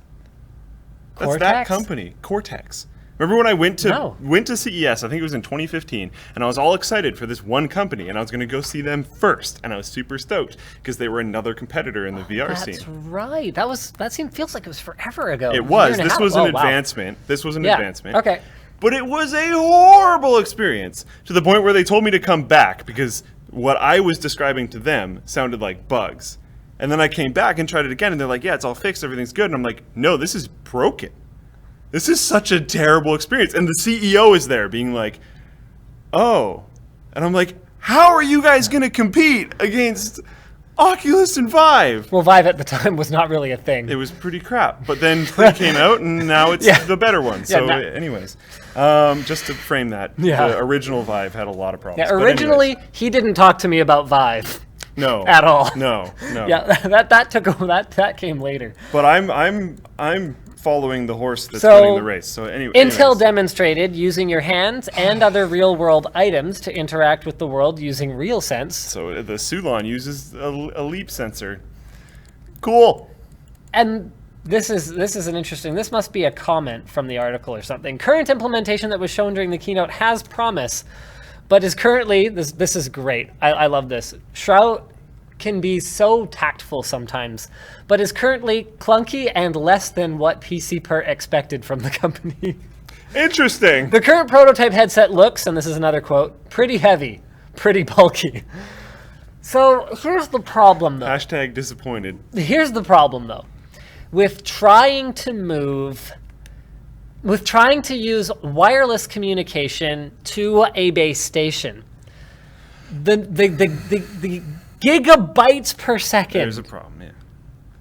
That's Cortex? that company, Cortex. Remember when I went to CES, I think it was in 2015, and I was all excited for this one company, and I was going to go see them first, and I was super stoked because they were another competitor in the VR scene. That's right. Feels like it was forever ago. It was. This was an advancement. This was an advancement. Okay. But it was a horrible experience to the point where they told me to come back because what I was describing to them sounded like bugs. And then I came back and tried it again, and they're like, yeah, it's all fixed, everything's good. And I'm like, no, this is broken. This is such a terrible experience. And the CEO is there being like, oh. And I'm like, how are you guys going to compete against Oculus and Vive? Well, Vive at the time was not really a thing. It was pretty crap. But then 3 came out, and now it's the better one. So anyways, just to frame that, the original Vive had a lot of problems. Yeah, originally, he didn't talk to me about Vive. No. At all. No. Yeah, that came later. But I'm following the horse that's winning the race. So Intel demonstrated using your hands and other real-world items to interact with the world using RealSense. So the Sulon uses a leap sensor. Cool. And this is an interesting. This must be a comment from the article or something. Current implementation that was shown during the keynote has promise, but is currently this is great. I love this. Shroud can be so tactful sometimes, but is currently clunky and less than what PC Per expected from the company. Interesting. The current prototype headset looks, and this is another quote, pretty heavy, pretty bulky. So here's the problem, though. Hashtag disappointed. Here's the problem, though. With trying to use wireless communication to a base station, the gigabytes per second There's a problem,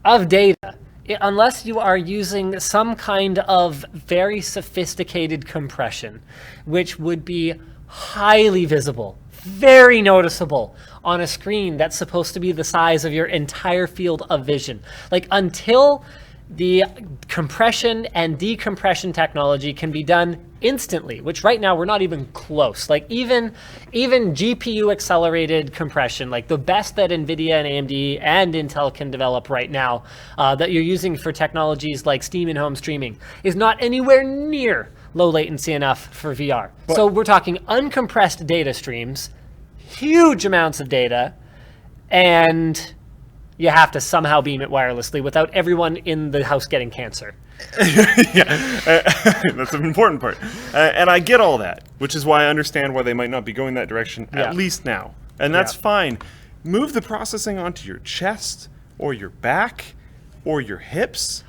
of data, unless you are using some kind of very sophisticated compression, which would be highly visible, very noticeable on a screen that's supposed to be the size of your entire field of vision. Like, until the compression and decompression technology can be done instantly, which right now we're not even close. Like, even GPU accelerated compression, like the best that Nvidia and AMD and Intel can develop right now, that you're using for technologies like Steam and home streaming, is not anywhere near low latency enough for VR. So we're talking uncompressed data streams, huge amounts of data, and you have to somehow beam it wirelessly without everyone in the house getting cancer. That's an important part. And I get all that, which is why I understand why they might not be going that direction, at least now. And that's fine. Move the processing onto your chest or your back or your hips.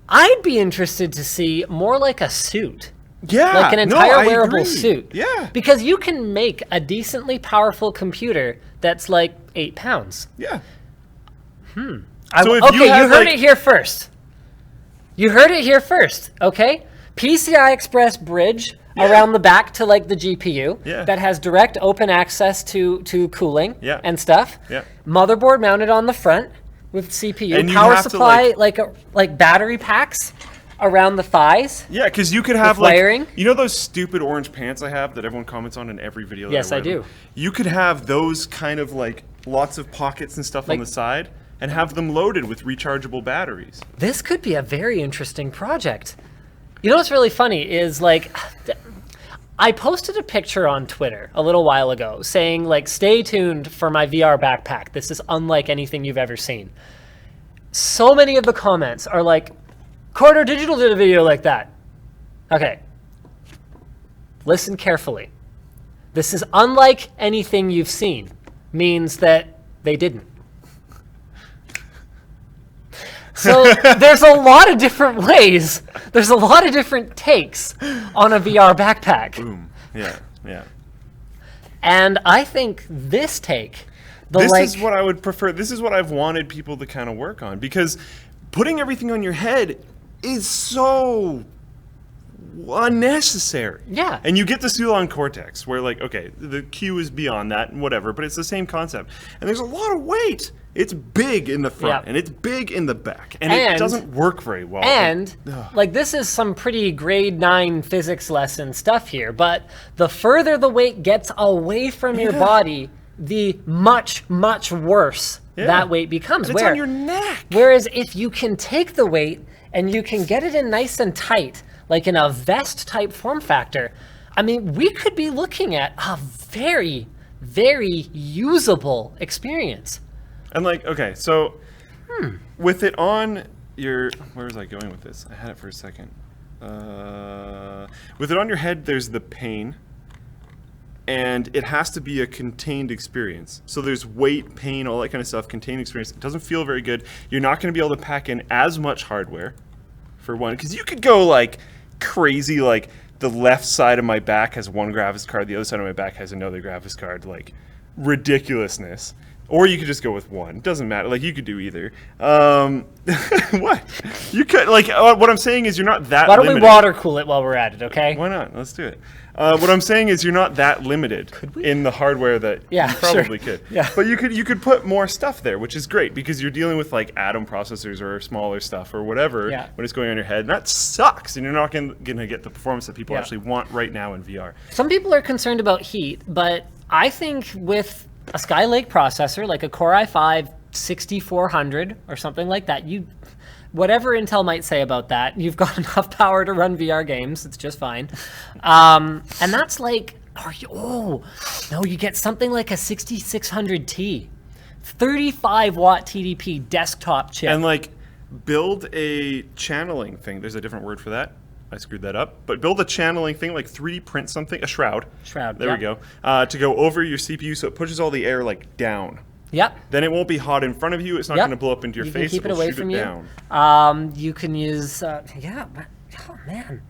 I'd be interested to see more like a suit. Yeah, like an entire wearable agree. suit. Yeah. Because you can make a decently powerful computer that's like 8 pounds. Yeah. You heard it here first. You heard it here first, okay? PCI Express bridge around the back to like the GPU that has direct open access to cooling and stuff. Yeah. Motherboard mounted on the front with CPU. And power supply, like battery packs around the thighs. Yeah, because you could have layering. You know those stupid orange pants I have that everyone comments on in every video? Yes, I do. You could have those kind of like lots of pockets and stuff on the side and have them loaded with rechargeable batteries. This could be a very interesting project. You know what's really funny is, like, I posted a picture on Twitter a little while ago saying, like, stay tuned for my VR backpack. This is unlike anything you've ever seen. So many of the comments are like, Corridor Digital did a video like that. Okay. Listen carefully. This is unlike anything you've seen. Means that they didn't. So there's a lot of different ways. There's a lot of different takes on a VR backpack. Boom. Yeah, yeah. And I think this take, This is what I would prefer. This is what I've wanted people to kind of work on, because putting everything on your head is so unnecessary. Yeah. And you get the Sulon Cortex, where like, okay, the Q is beyond that and whatever, but it's the same concept. And there's a lot of weight. It's big in the front and it's big in the back, and it doesn't work very well. And like, this is some pretty grade 9 physics lesson stuff here, but the further the weight gets away from your body, the much worse that weight becomes. And it's on your neck. Whereas if you can take the weight and you can get it in nice and tight, like in a vest type form factor, I mean, we could be looking at a very usable experience. And like, okay, so with it on your, where was I going with this? I had it for a second. With it on your head, there's the pain, and it has to be a contained experience. So there's weight, pain, all that kind of stuff, contained experience. It doesn't feel very good. You're not going to be able to pack in as much hardware, for one, because you could go like crazy, like the left side of my back has one graphics card, the other side of my back has another graphics card, like ridiculousness. Or you could just go with one. Doesn't matter. Like, you could do either. What? You could, like, what I'm saying is you're not that limited. Why don't we water cool it while we're at it, okay? Why not? Let's do it. What I'm saying is you're not that limited in the hardware that you probably could. Yeah. But you could put more stuff there, which is great, because you're dealing with, like, Atom processors or smaller stuff or whatever when it's going on your head. And that sucks, and you're not going to get the performance that people actually want right now in VR. Some people are concerned about heat, but I think with a Skylake processor, like a Core i5 6400 or something like that, whatever Intel might say about that, you've got enough power to run VR games. It's just fine. And that's like, no, you get something like a 6600T, 35 watt TDP desktop chip. And like, build a channeling thing. There's a different word for that. I screwed that up. But build a channeling thing, like 3D print something, a shroud. There we go. To go over your CPU so it pushes all the air like down. Yep. Then it won't be hot in front of you. It's not going to blow up into your face. You can keep it away from you. Down. You can use, oh man.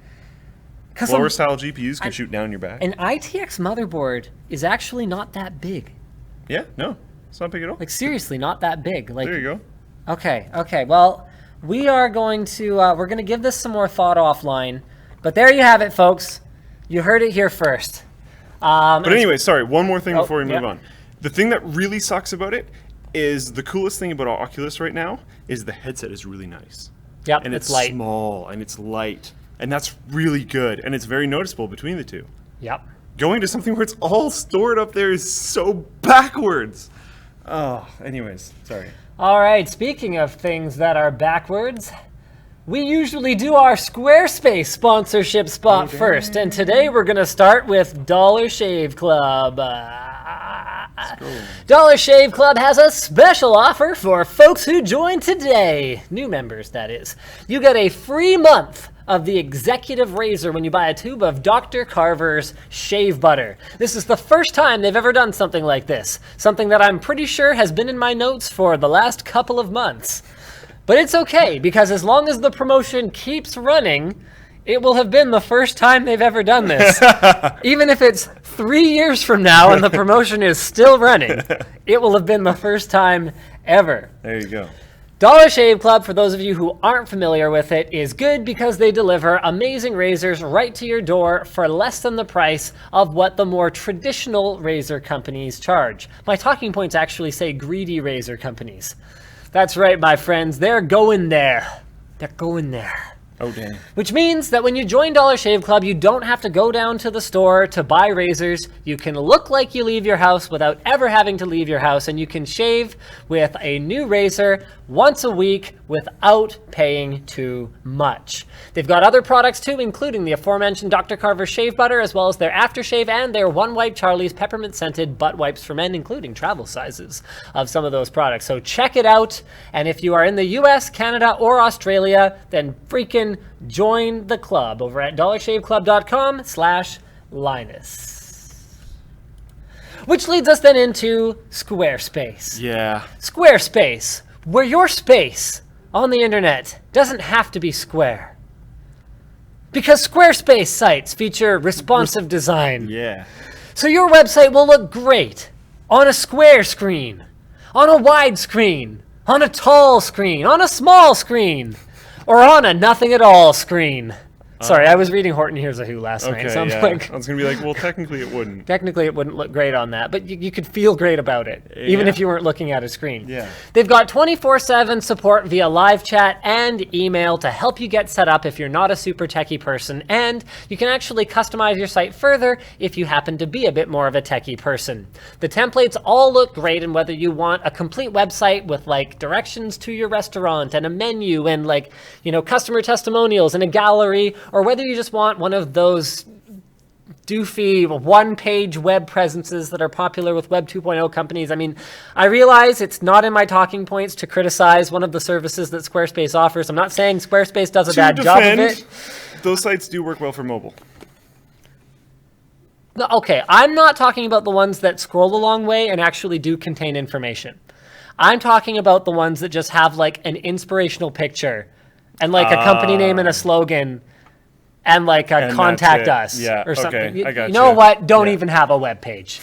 Lower style GPUs can shoot down your back. An ITX motherboard is actually not that big. Yeah, no, it's not big at all. Like, seriously, not that big. Like, there you go. Okay. Well, we are going to, we're going to give this some more thought offline. But there you have it, folks. You heard it here first. But anyway, sorry, one more thing before we move on. The thing that really sucks about it is the coolest thing about Oculus right now is the headset is really nice. Yep, and it's light. Small, and it's light. And that's really good. And it's very noticeable between the two. Yep. Going to something where it's all stored up there is so backwards. Oh, anyways, sorry. All right, speaking of things that are backwards, we usually do our Squarespace sponsorship spot first, and today we're going to start with Dollar Shave Club. Dollar Shave Club has a special offer for folks who join today. New members, that is. You get a free month of the executive razor when you buy a tube of Dr. Carver's shave butter. This is the first time they've ever done something like this, something that I'm pretty sure has been in my notes for the last couple of months. But it's okay, because as long as the promotion keeps running, it will have been the first time they've ever done this. Even if it's 3 years from now and the promotion is still running, it will have been the first time ever. There you go. Dollar Shave Club, for those of you who aren't familiar with it, is good because they deliver amazing razors right to your door for less than the price of what the more traditional razor companies charge. My talking points actually say greedy razor companies. That's right, my friends. They're going there. They're going there. Oh, dang. Which means that when you join Dollar Shave Club, you don't have to go down to the store to buy razors. You can look like you leave your house without ever having to leave your house, and you can shave with a new razor once a week without paying too much. They've got other products too, including the aforementioned Dr. Carver shave butter, as well as their aftershave and their One Wipe Charlie's peppermint scented butt wipes for men, including travel sizes of some of those products. So check it out. And if you are in the US, Canada, or Australia, then freaking join the club over at dollarshaveclub.com/Linus. Which leads us then into Squarespace. Yeah. Squarespace, where your space on the internet doesn't have to be square, Because Squarespace sites feature responsive design. Yeah. So your website will look great on a square screen, on a wide screen, on a tall screen, on a small screen, or on a nothing at all screen. Sorry, I was reading Horton Hears a Who last night, so I'm like... I was going to be like, well, technically it wouldn't. Technically, it wouldn't look great on that, but you could feel great about it, even if you weren't looking at a screen. Yeah. They've got 24/7 support via live chat and email to help you get set up if you're not a super techie person, and you can actually customize your site further if you happen to be a bit more of a techie person. The templates all look great, and whether you want a complete website with like directions to your restaurant and a menu and like, you know, customer testimonials and a gallery, or whether you just want one of those doofy one-page web presences that are popular with Web 2.0 companies. I mean, I realize it's not in my talking points to criticize one of the services that Squarespace offers. I'm not saying Squarespace does a bad job of it. Those sites do work well for mobile. No, okay, I'm not talking about the ones that scroll a long way and actually do contain information. I'm talking about the ones that just have like an inspirational picture and like a company name and a slogan and like a contact us or something. Okay, I got you know what? Don't even have a web page.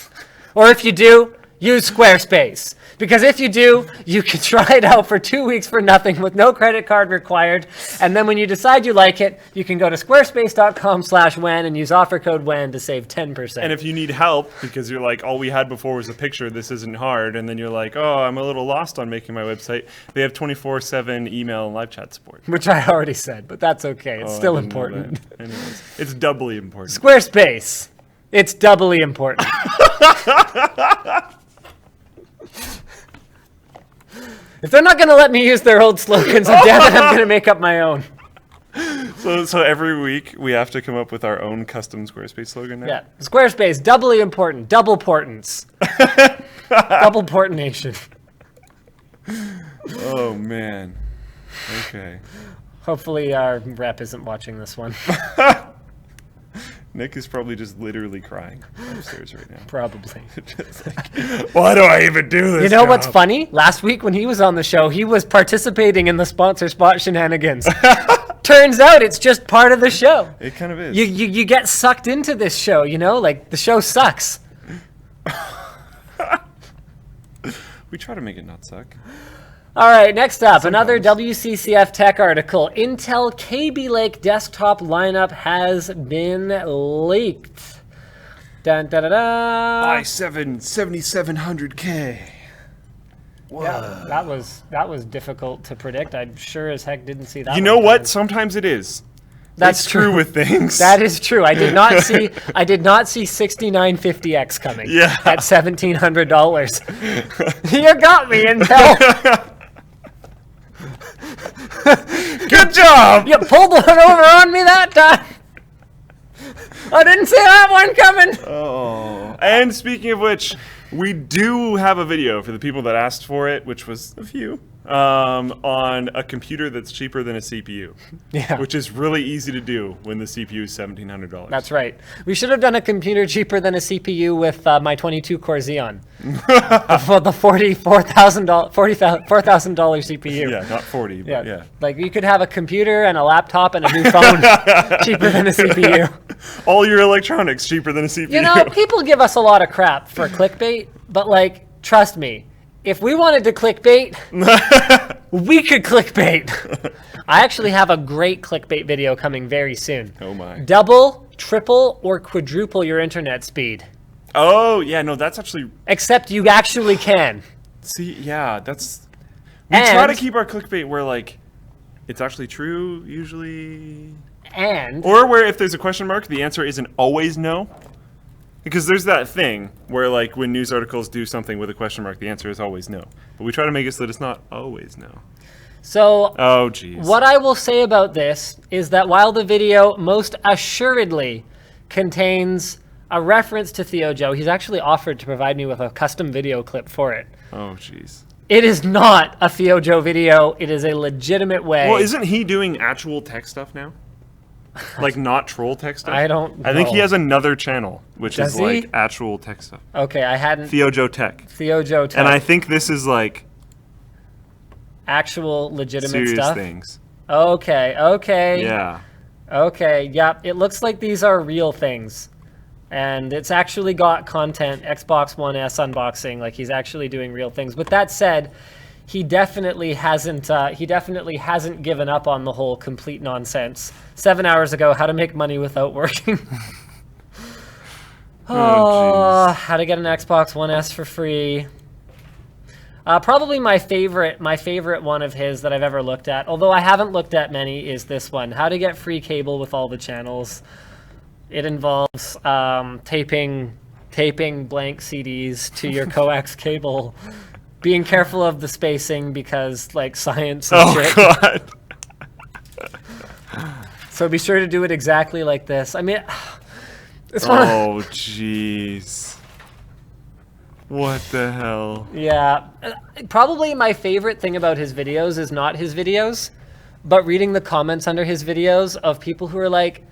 Or if you do, use Squarespace. Because if you do, you can try it out for 2 weeks for nothing with no credit card required. And then when you decide you like it, you can go to squarespace.com/WAN and use offer code WAN to save 10%. And if you need help because you're like, all we had before was a picture, this isn't hard, and then you're like, oh, I'm a little lost on making my website, they have 24/7 email and live chat support. Which I already said, but that's okay. It's still important. Anyways, it's doubly important. Squarespace. It's doubly important. If they're not going to let me use their old slogans, damn it, I'm going to make up my own. So every week we have to come up with our own custom Squarespace slogan now? Yeah. Squarespace, doubly important. Double portance. Double portnation. Oh, man. Okay. Hopefully our rep isn't watching this one. Nick is probably just literally crying upstairs right now. Probably. Just like, why do I even do this? You know what's funny? Last week when he was on the show, he was participating in the sponsor spot shenanigans. Turns out it's just part of the show. It kind of is. You get sucked into this show, you know? Like, the show sucks. We try to make it not suck. All right, next up, another WCCF tech article. Intel Kaby Lake desktop lineup has been leaked. Dun, da, da, da. i7 7700K. Whoa. Yeah, that was difficult to predict. I sure as heck didn't see that. You know what? Sometimes it is. That's true with things. That is true. I did not see 6950X coming. Yeah. At $1,700. You got me, Intel. Good job! You pulled one over on me that time. I didn't see that one coming. Oh. And speaking of which, we do have a video for the people that asked for it, which was a few, on a computer that's cheaper than a CPU. Yeah. Which is really easy to do when the CPU is $1,700. That's right. We should have done a computer cheaper than a CPU with my 22-core Xeon. For the $4,000 CPU. Yeah, not 40, but yeah. Like, you could have a computer and a laptop and a new phone cheaper than a CPU. All your electronics cheaper than a CPU. You know, people give us a lot of crap for clickbait, but, like, trust me, if we wanted to clickbait, we could clickbait. I actually have a great clickbait video coming very soon. Oh my. Double, triple, or quadruple your internet speed. Oh, yeah, no, that's actually... Except you actually can. See, yeah, that's... We try to keep our clickbait where, like, it's actually true, usually... And... Or where if there's a question mark, the answer isn't always no. Because there's that thing where, like, when news articles do something with a question mark, the answer is always no. But we try to make it so that it's not always no. So, oh, geez. What I will say about this is that while the video most assuredly contains a reference to Theo Joe, he's actually offered to provide me with a custom video clip for it. Oh, jeez. It is not a Theo Joe video. It is a legitimate way. Well, isn't he doing actual tech stuff now? Like, not troll tech stuff? I don't know. I think he has another channel, which is, like, actual tech stuff. Okay, I hadn't... Theo Joe Tech. Theo Joe Tech. And I think this is, like... actual legitimate serious stuff? Things. Okay, okay. Yeah. Okay, yep. It looks like these are real things. And it's actually got content, Xbox One S unboxing, like he's actually doing real things. With that said, he definitely hasn't given up on the whole complete nonsense. 7 hours ago, how to make money without working. How to get an Xbox One S for free. Probably my favorite one of his that I've ever looked at, although I haven't looked at many, is this one. How to get free cable with all the channels. It involves taping blank CDs to your coax cable, being careful of the spacing because like science and shit. God. So be sure to do it exactly like this. I mean, it's jeez. What the hell? Yeah. Probably my favorite thing about his videos is not his videos, but reading the comments under his videos of people who are like,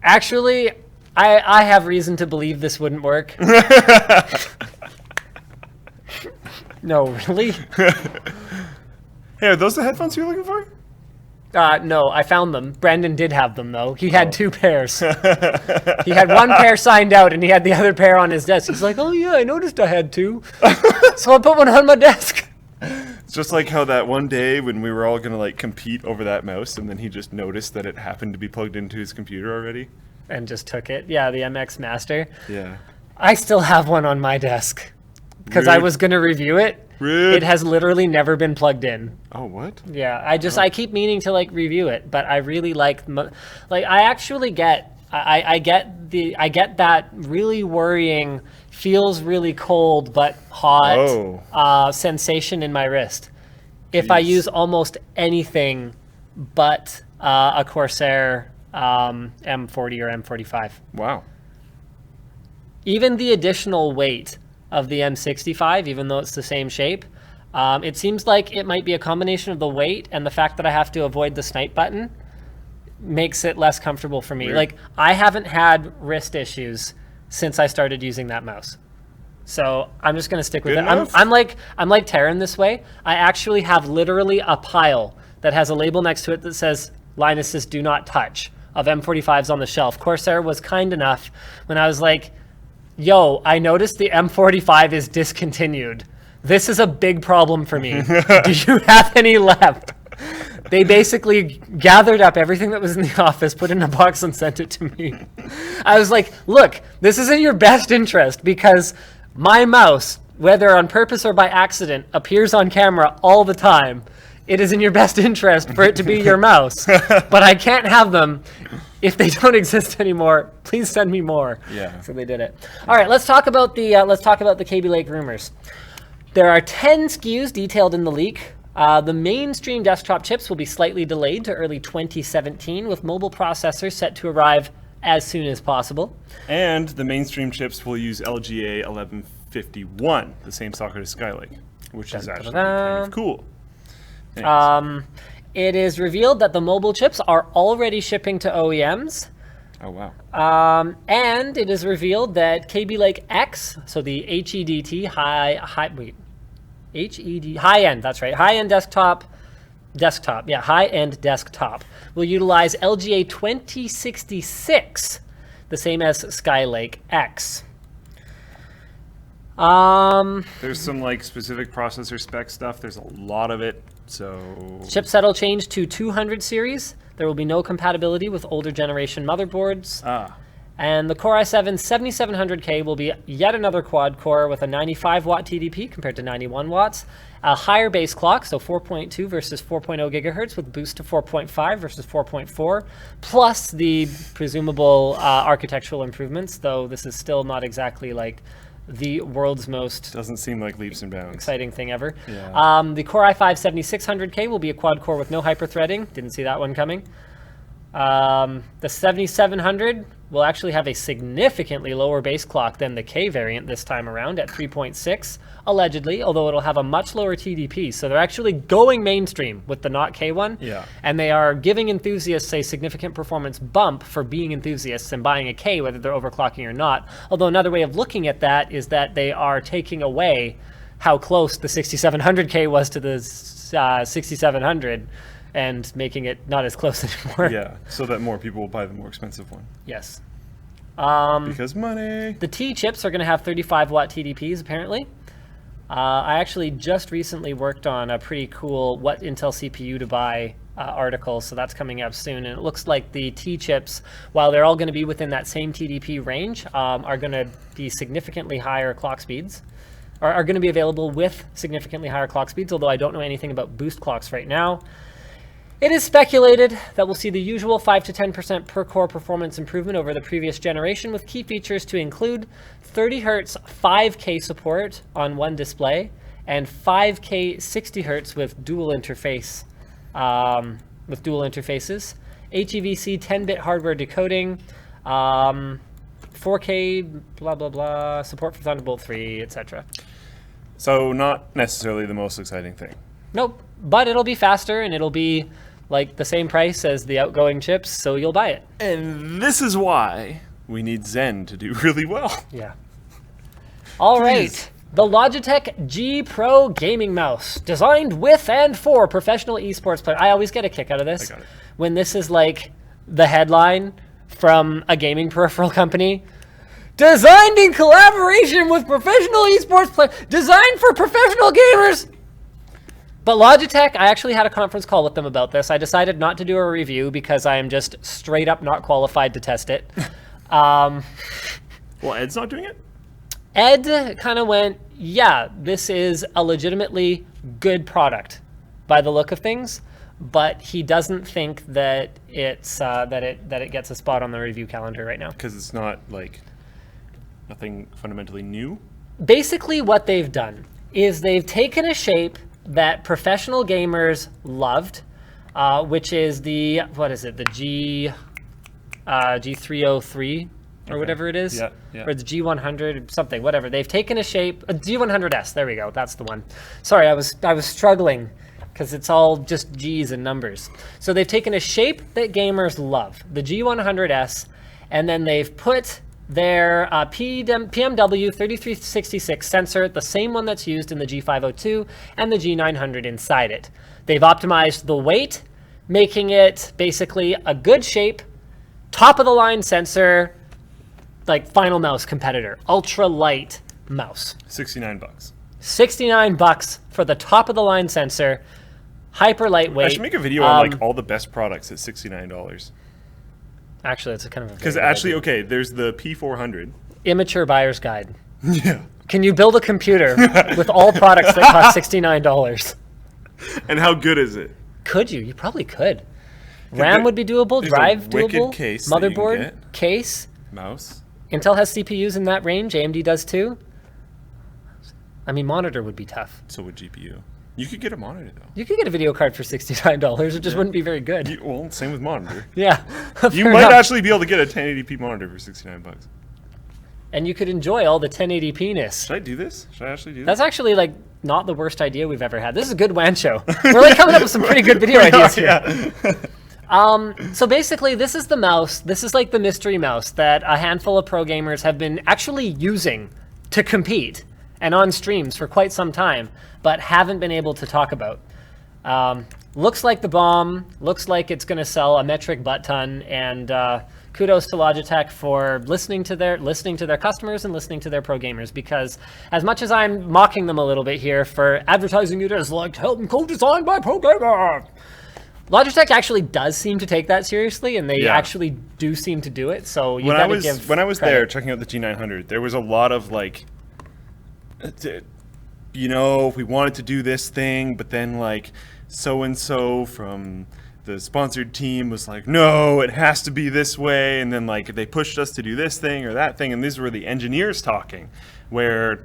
actually, I have reason to believe this wouldn't work. No, really? Hey, are those the headphones you're looking for? No, I found them. Brandon did have them, though. He had 2 pairs. He had 1 pair signed out, and he had the other pair on his desk. He's like, oh, yeah, I noticed I had 2. So I put one on my desk. It's just like how that one day when we were all going to, like, compete over that mouse, and then he just noticed that it happened to be plugged into his computer already. And just took it. Yeah, the MX Master. Yeah. I still have one on my desk. Because I was going to review it. Rude. It has literally never been plugged in. Oh, what? Yeah, I keep meaning to like review it, but I really like I actually get I get that really worrying, feels really cold but hot sensation in my wrist if I use almost anything but a Corsair M40 or M45. Wow. Even the additional weight of the M65, even though it's the same shape, it seems like it might be a combination of the weight and the fact that I have to avoid the snipe button makes it less comfortable for me. Weird. Like, I haven't had wrist issues since I started using that mouse. So I'm just gonna stick with it. I'm like Taryn this way. I actually have literally a pile that has a label next to it that says Linus's do not touch of M45s on the shelf. Corsair was kind enough when I was like, yo, I noticed the M45 is discontinued. This is a big problem for me. Do you have any left? They basically gathered up everything that was in the office, put it in a box, and sent it to me. I was like, look, this is in your best interest because my mouse, whether on purpose or by accident, appears on camera all the time. It is in your best interest for it to be your mouse. But I can't have them. If they don't exist anymore, please send me more. Yeah. So they did it. All right, let's talk about the Kaby Lake rumors. There are 10 SKUs detailed in the leak. The mainstream desktop chips will be slightly delayed to early 2017, with mobile processors set to arrive as soon as possible. And the mainstream chips will use LGA 1151, the same socket as Skylake, which is actually kind of cool. Anyways. It is revealed that the mobile chips are already shipping to OEMs. Oh, wow. And it is revealed that Kaby Lake X, so the HEDT high-end, that's right, high-end desktop, high-end desktop, will utilize LGA 2066, the same as Skylake X. There's some like specific processor spec stuff. There's a lot of it. So chipset will change to 200 series. There will be no compatibility with older generation motherboards. And the Core i7 7700K will be yet another quad core with a 95 watt TDP compared to 91 watts. A higher base clock, so 4.2 versus 4.0 gigahertz with boost to 4.5 versus 4.4, plus the presumable architectural improvements, though this is still not exactly like the world's most doesn't seem like leaps and bounds exciting thing ever. Yeah. The Core i5 7600K will be a quad core with no hyperthreading. Didn't see that one coming. The 7700 will actually have a significantly lower base clock than the K variant this time around at 3.6, allegedly, although it'll have a much lower TDP. So they're actually going mainstream with the not K one. Yeah. And they are giving enthusiasts a significant performance bump for being enthusiasts and buying a K, whether they're overclocking or not. Although another way of looking at that is that they are taking away how close the 6700K was to the 6700. and making it not as close anymore. Yeah, so that more people will buy the more expensive one. Yes. Because money. The T chips are going to have 35-watt TDPs, apparently. I actually just recently worked on a pretty cool what Intel CPU to buy article, so that's coming up soon. And it looks like the T chips, while they're all going to be within that same TDP range, are going to be significantly higher clock speeds, or are going to be available with significantly higher clock speeds, although I don't know anything about boost clocks right now. It is speculated that we'll see the usual 5 to 10% per core performance improvement over the previous generation, with key features to include 30 Hz 5K support on one display and 5K 60 Hz with dual interfaces, HEVC 10-bit hardware decoding, 4K blah blah blah, support for Thunderbolt 3, etc. So not necessarily the most exciting thing. Nope, but it'll be faster and it'll be like the same price as the outgoing chips, so you'll buy it. And this is why we need Zen to do really well. Yeah. All right. The Logitech G Pro gaming mouse, designed with and for professional esports players. I always get a kick out of this. I got it. When this is like the headline from a gaming peripheral company. Designed in collaboration with professional esports players. Designed for professional gamers. But Logitech, I actually had a conference call with them about this. I decided not to do a review because I am just straight up not qualified to test it. Well, Ed's not doing it? Ed kind of went, yeah, this is a legitimately good product by the look of things, but he doesn't think that it's that it gets a spot on the review calendar right now. Because it's not like nothing fundamentally new? Basically what they've done is they've taken a shape that professional gamers loved, which is the, what is it, the G303 or whatever it is, yeah. or the G100 something, whatever. They've taken a shape, a G100S, there we go, that's the one. Sorry, I was struggling because it's all just G's and numbers. So they've taken a shape that gamers love, the G100S, and then they've put their PMW 3366 sensor, the same one that's used in the G502 and the G900 inside it. They've optimized the weight, making it basically a good shape, top of the line sensor, like final mouse competitor, ultra light mouse. $69. $69 for the top of the line sensor, hyper lightweight. I should make a video on like all the best products at $69. Actually, it's a kind of a because actually, okay, there's the P400. Immature buyer's guide. Yeah. Can you build a computer with all products that cost $69? And how good is it? Could you? You probably could. RAM would be doable. Drive doable. Case that you can motherboard get. case. Mouse. Intel has CPUs in that range. AMD does too. I mean, monitor would be tough. So would GPU. You could get a monitor though. You could get a video card for $69. It just wouldn't be very good. Well, same with monitor. Yeah. You might actually be able to get a 1080p monitor for $69. And you could enjoy all the 1080p-ness. Should I do this? Should I actually do this? That's actually like not the worst idea we've ever had. This is a good WAN show. We're like coming up with some pretty good video ideas here. So basically, this is the mouse. This is like the mystery mouse that a handful of pro gamers have been actually using to compete and on streams for quite some time, but haven't been able to talk about. Looks like the bomb. Looks like it's going to sell a metric butt ton. And kudos to Logitech for listening to their customers and listening to their pro gamers. Because as much as I'm mocking them a little bit here for advertising it as like help and co-designed by pro gamers, Logitech actually does seem to take that seriously, and they actually do seem to do it. So you got to give when I was credit. there checking out the G900, there was a lot of like, you know, we wanted to do this thing, but then like so and so from the sponsored team was like, no, it has to be this way, and then like they pushed us to do this thing or that thing, and these were the engineers talking, where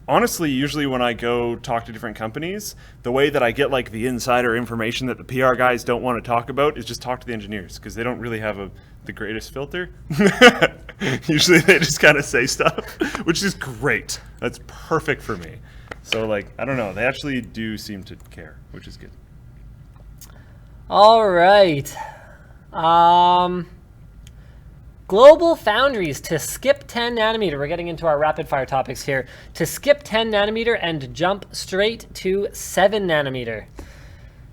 honestly, usually when I go talk to different companies, the way that I get like the insider information that the PR guys don't want to talk about is just talk to the engineers, because they don't really have the greatest filter. Usually they just kind of say stuff, which is great. That's perfect for me. So like, I don't know, they actually do seem to care, which is good. All right. GlobalFoundries to skip 10 nanometer. We're getting into our rapid fire topics here. To skip 10 nanometer and jump straight to 7 nanometer.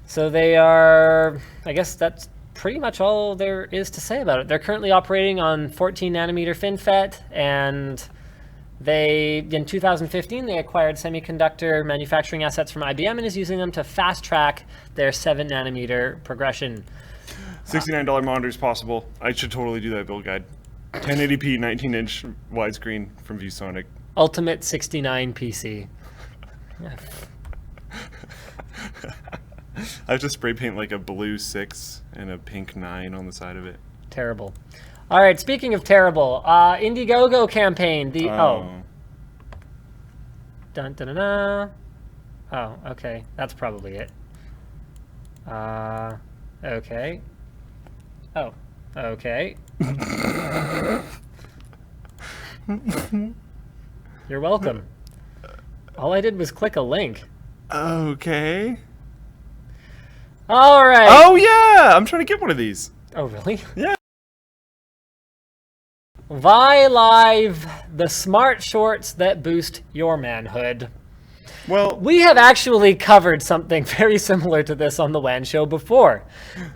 So they are, I guess that's pretty much all there is to say about it. They're currently operating on 14 nanometer FinFET, and in 2015, they acquired semiconductor manufacturing assets from IBM and is using them to fast track their 7 nanometer progression. $69 monitor is possible. I should totally do that build guide. 1080p 19-inch widescreen from ViewSonic. Ultimate 69 PC. I have to spray paint like a blue 6 and a pink 9 on the side of it. Terrible. All right, speaking of terrible, Indiegogo campaign. Dun dun dun dun. Oh, okay. That's probably it. Okay. Oh, okay. You're welcome. All I did was click a link. Okay. All right. Oh, yeah! I'm trying to get one of these. Oh, really? Yeah. VylyV, the smart shorts that boost your manhood. Well, We have actually covered something very similar to this on the WAN show before.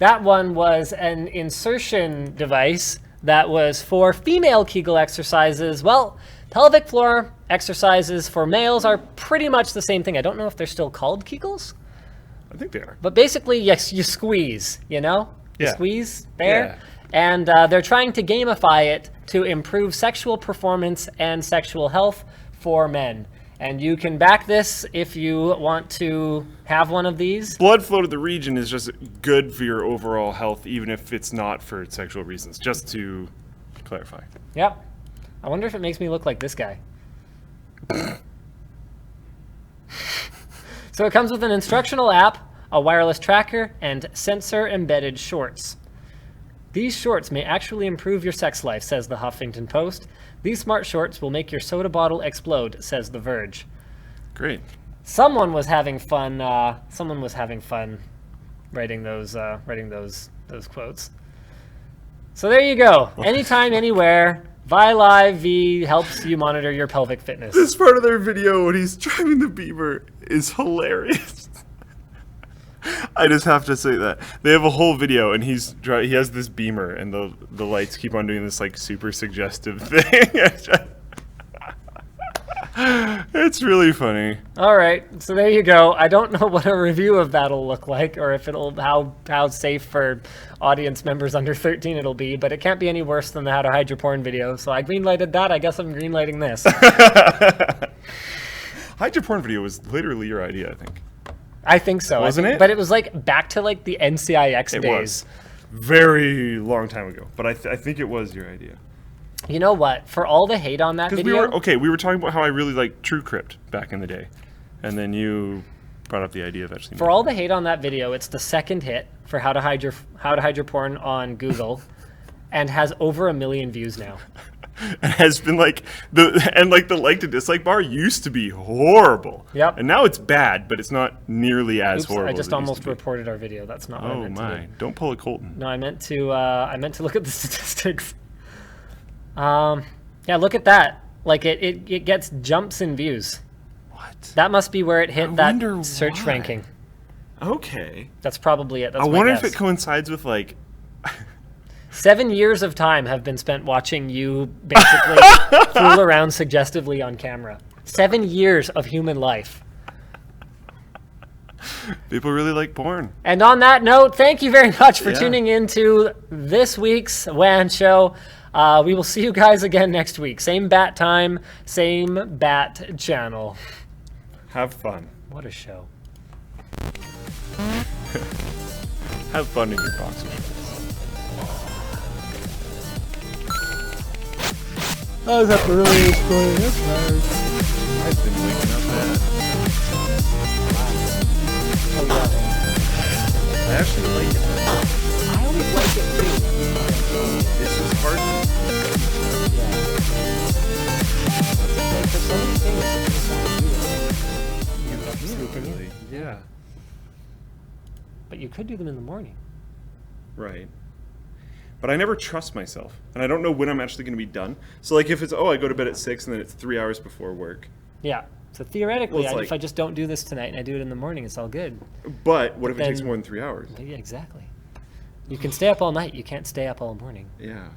That one was an insertion device that was for female Kegel exercises. Well, pelvic floor exercises for males are pretty much the same thing. I don't know if they're still called Kegels, I think they are. but basically, yes, you squeeze, you know? You Yeah. squeeze there. Yeah. And they're trying to gamify it to improve sexual performance and sexual health for men. And you can back this if you want to have one of these. Blood flow to the region is just good for your overall health, even if it's not for sexual reasons, just to clarify. Yep. I wonder if it makes me look like this guy. So it comes with an instructional app, a wireless tracker, and sensor-embedded shorts. These shorts may actually improve your sex life, says the Huffington Post. These smart shorts will make your soda bottle explode, says The Verge. Great. Someone was having fun. Writing those quotes. So there you go. Anytime, anywhere. VylyV helps you monitor your pelvic fitness. This part of their video when he's driving the Beamer is hilarious. I just have to say that they have a whole video, and he has this Beamer, and the lights keep on doing this like super suggestive thing. It's really funny. All right, so there you go. I don't know what a review of that'll look like, or if how safe for audience members under 13 it'll be, but it can't be any worse than the How to Hide Your Porn video. So I greenlighted that. I guess I'm greenlighting this. Hide Your Porn video was literally your idea, I think. I think so. Wasn't it? But it was like back to like the NCIX It days. was. Very long time ago, but I think it was your idea. You know what? For all the hate on that video, we were talking about how I really liked TrueCrypt back in the day, and then you brought up the idea of actually. for all the hate on that video, it's the second hit for How to Hide Your Porn on Google, and has over 1 million views now. It has been like the like to dislike bar used to be horrible. Yep. And now it's bad, but it's not nearly as Oops, horrible. I as just it used almost to be. reported our video. That's not what I Oh meant to my! do. Don't pull a Colton. No, I meant to look at the statistics. Yeah, look at that. Like it gets jumps in views. What? That must be where it hit that wonder search why. ranking. Okay. That's probably it. That's I my wonder guess. if it coincides with like. 7 years of time have been spent watching you basically fool around suggestively on camera. 7 years of human life. People really like porn. And on that note, thank you very much for Yeah. tuning into this week's WAN show. We will see you guys again next week. Same bat time, same bat channel. Have fun. What a show. Have fun in your boxer shorts. I was up early this morning. That's nice. I've been waking up at. Oh, yeah. I actually like it. I always like it too. It's just hard. Like, for so many things, sleep in you. Yeah. But you could do them in the morning. Right. But I never trust myself, and I don't know when I'm actually going to be done. So like if it's I go to bed at 6 and then it's 3 hours before work. Yeah. So theoretically, Well, it's if I just don't do this tonight and I do it in the morning, it's all good. But what if it takes then- more than 3 hours? Yeah, exactly. You can stay up all night. You can't stay up all morning. Yeah.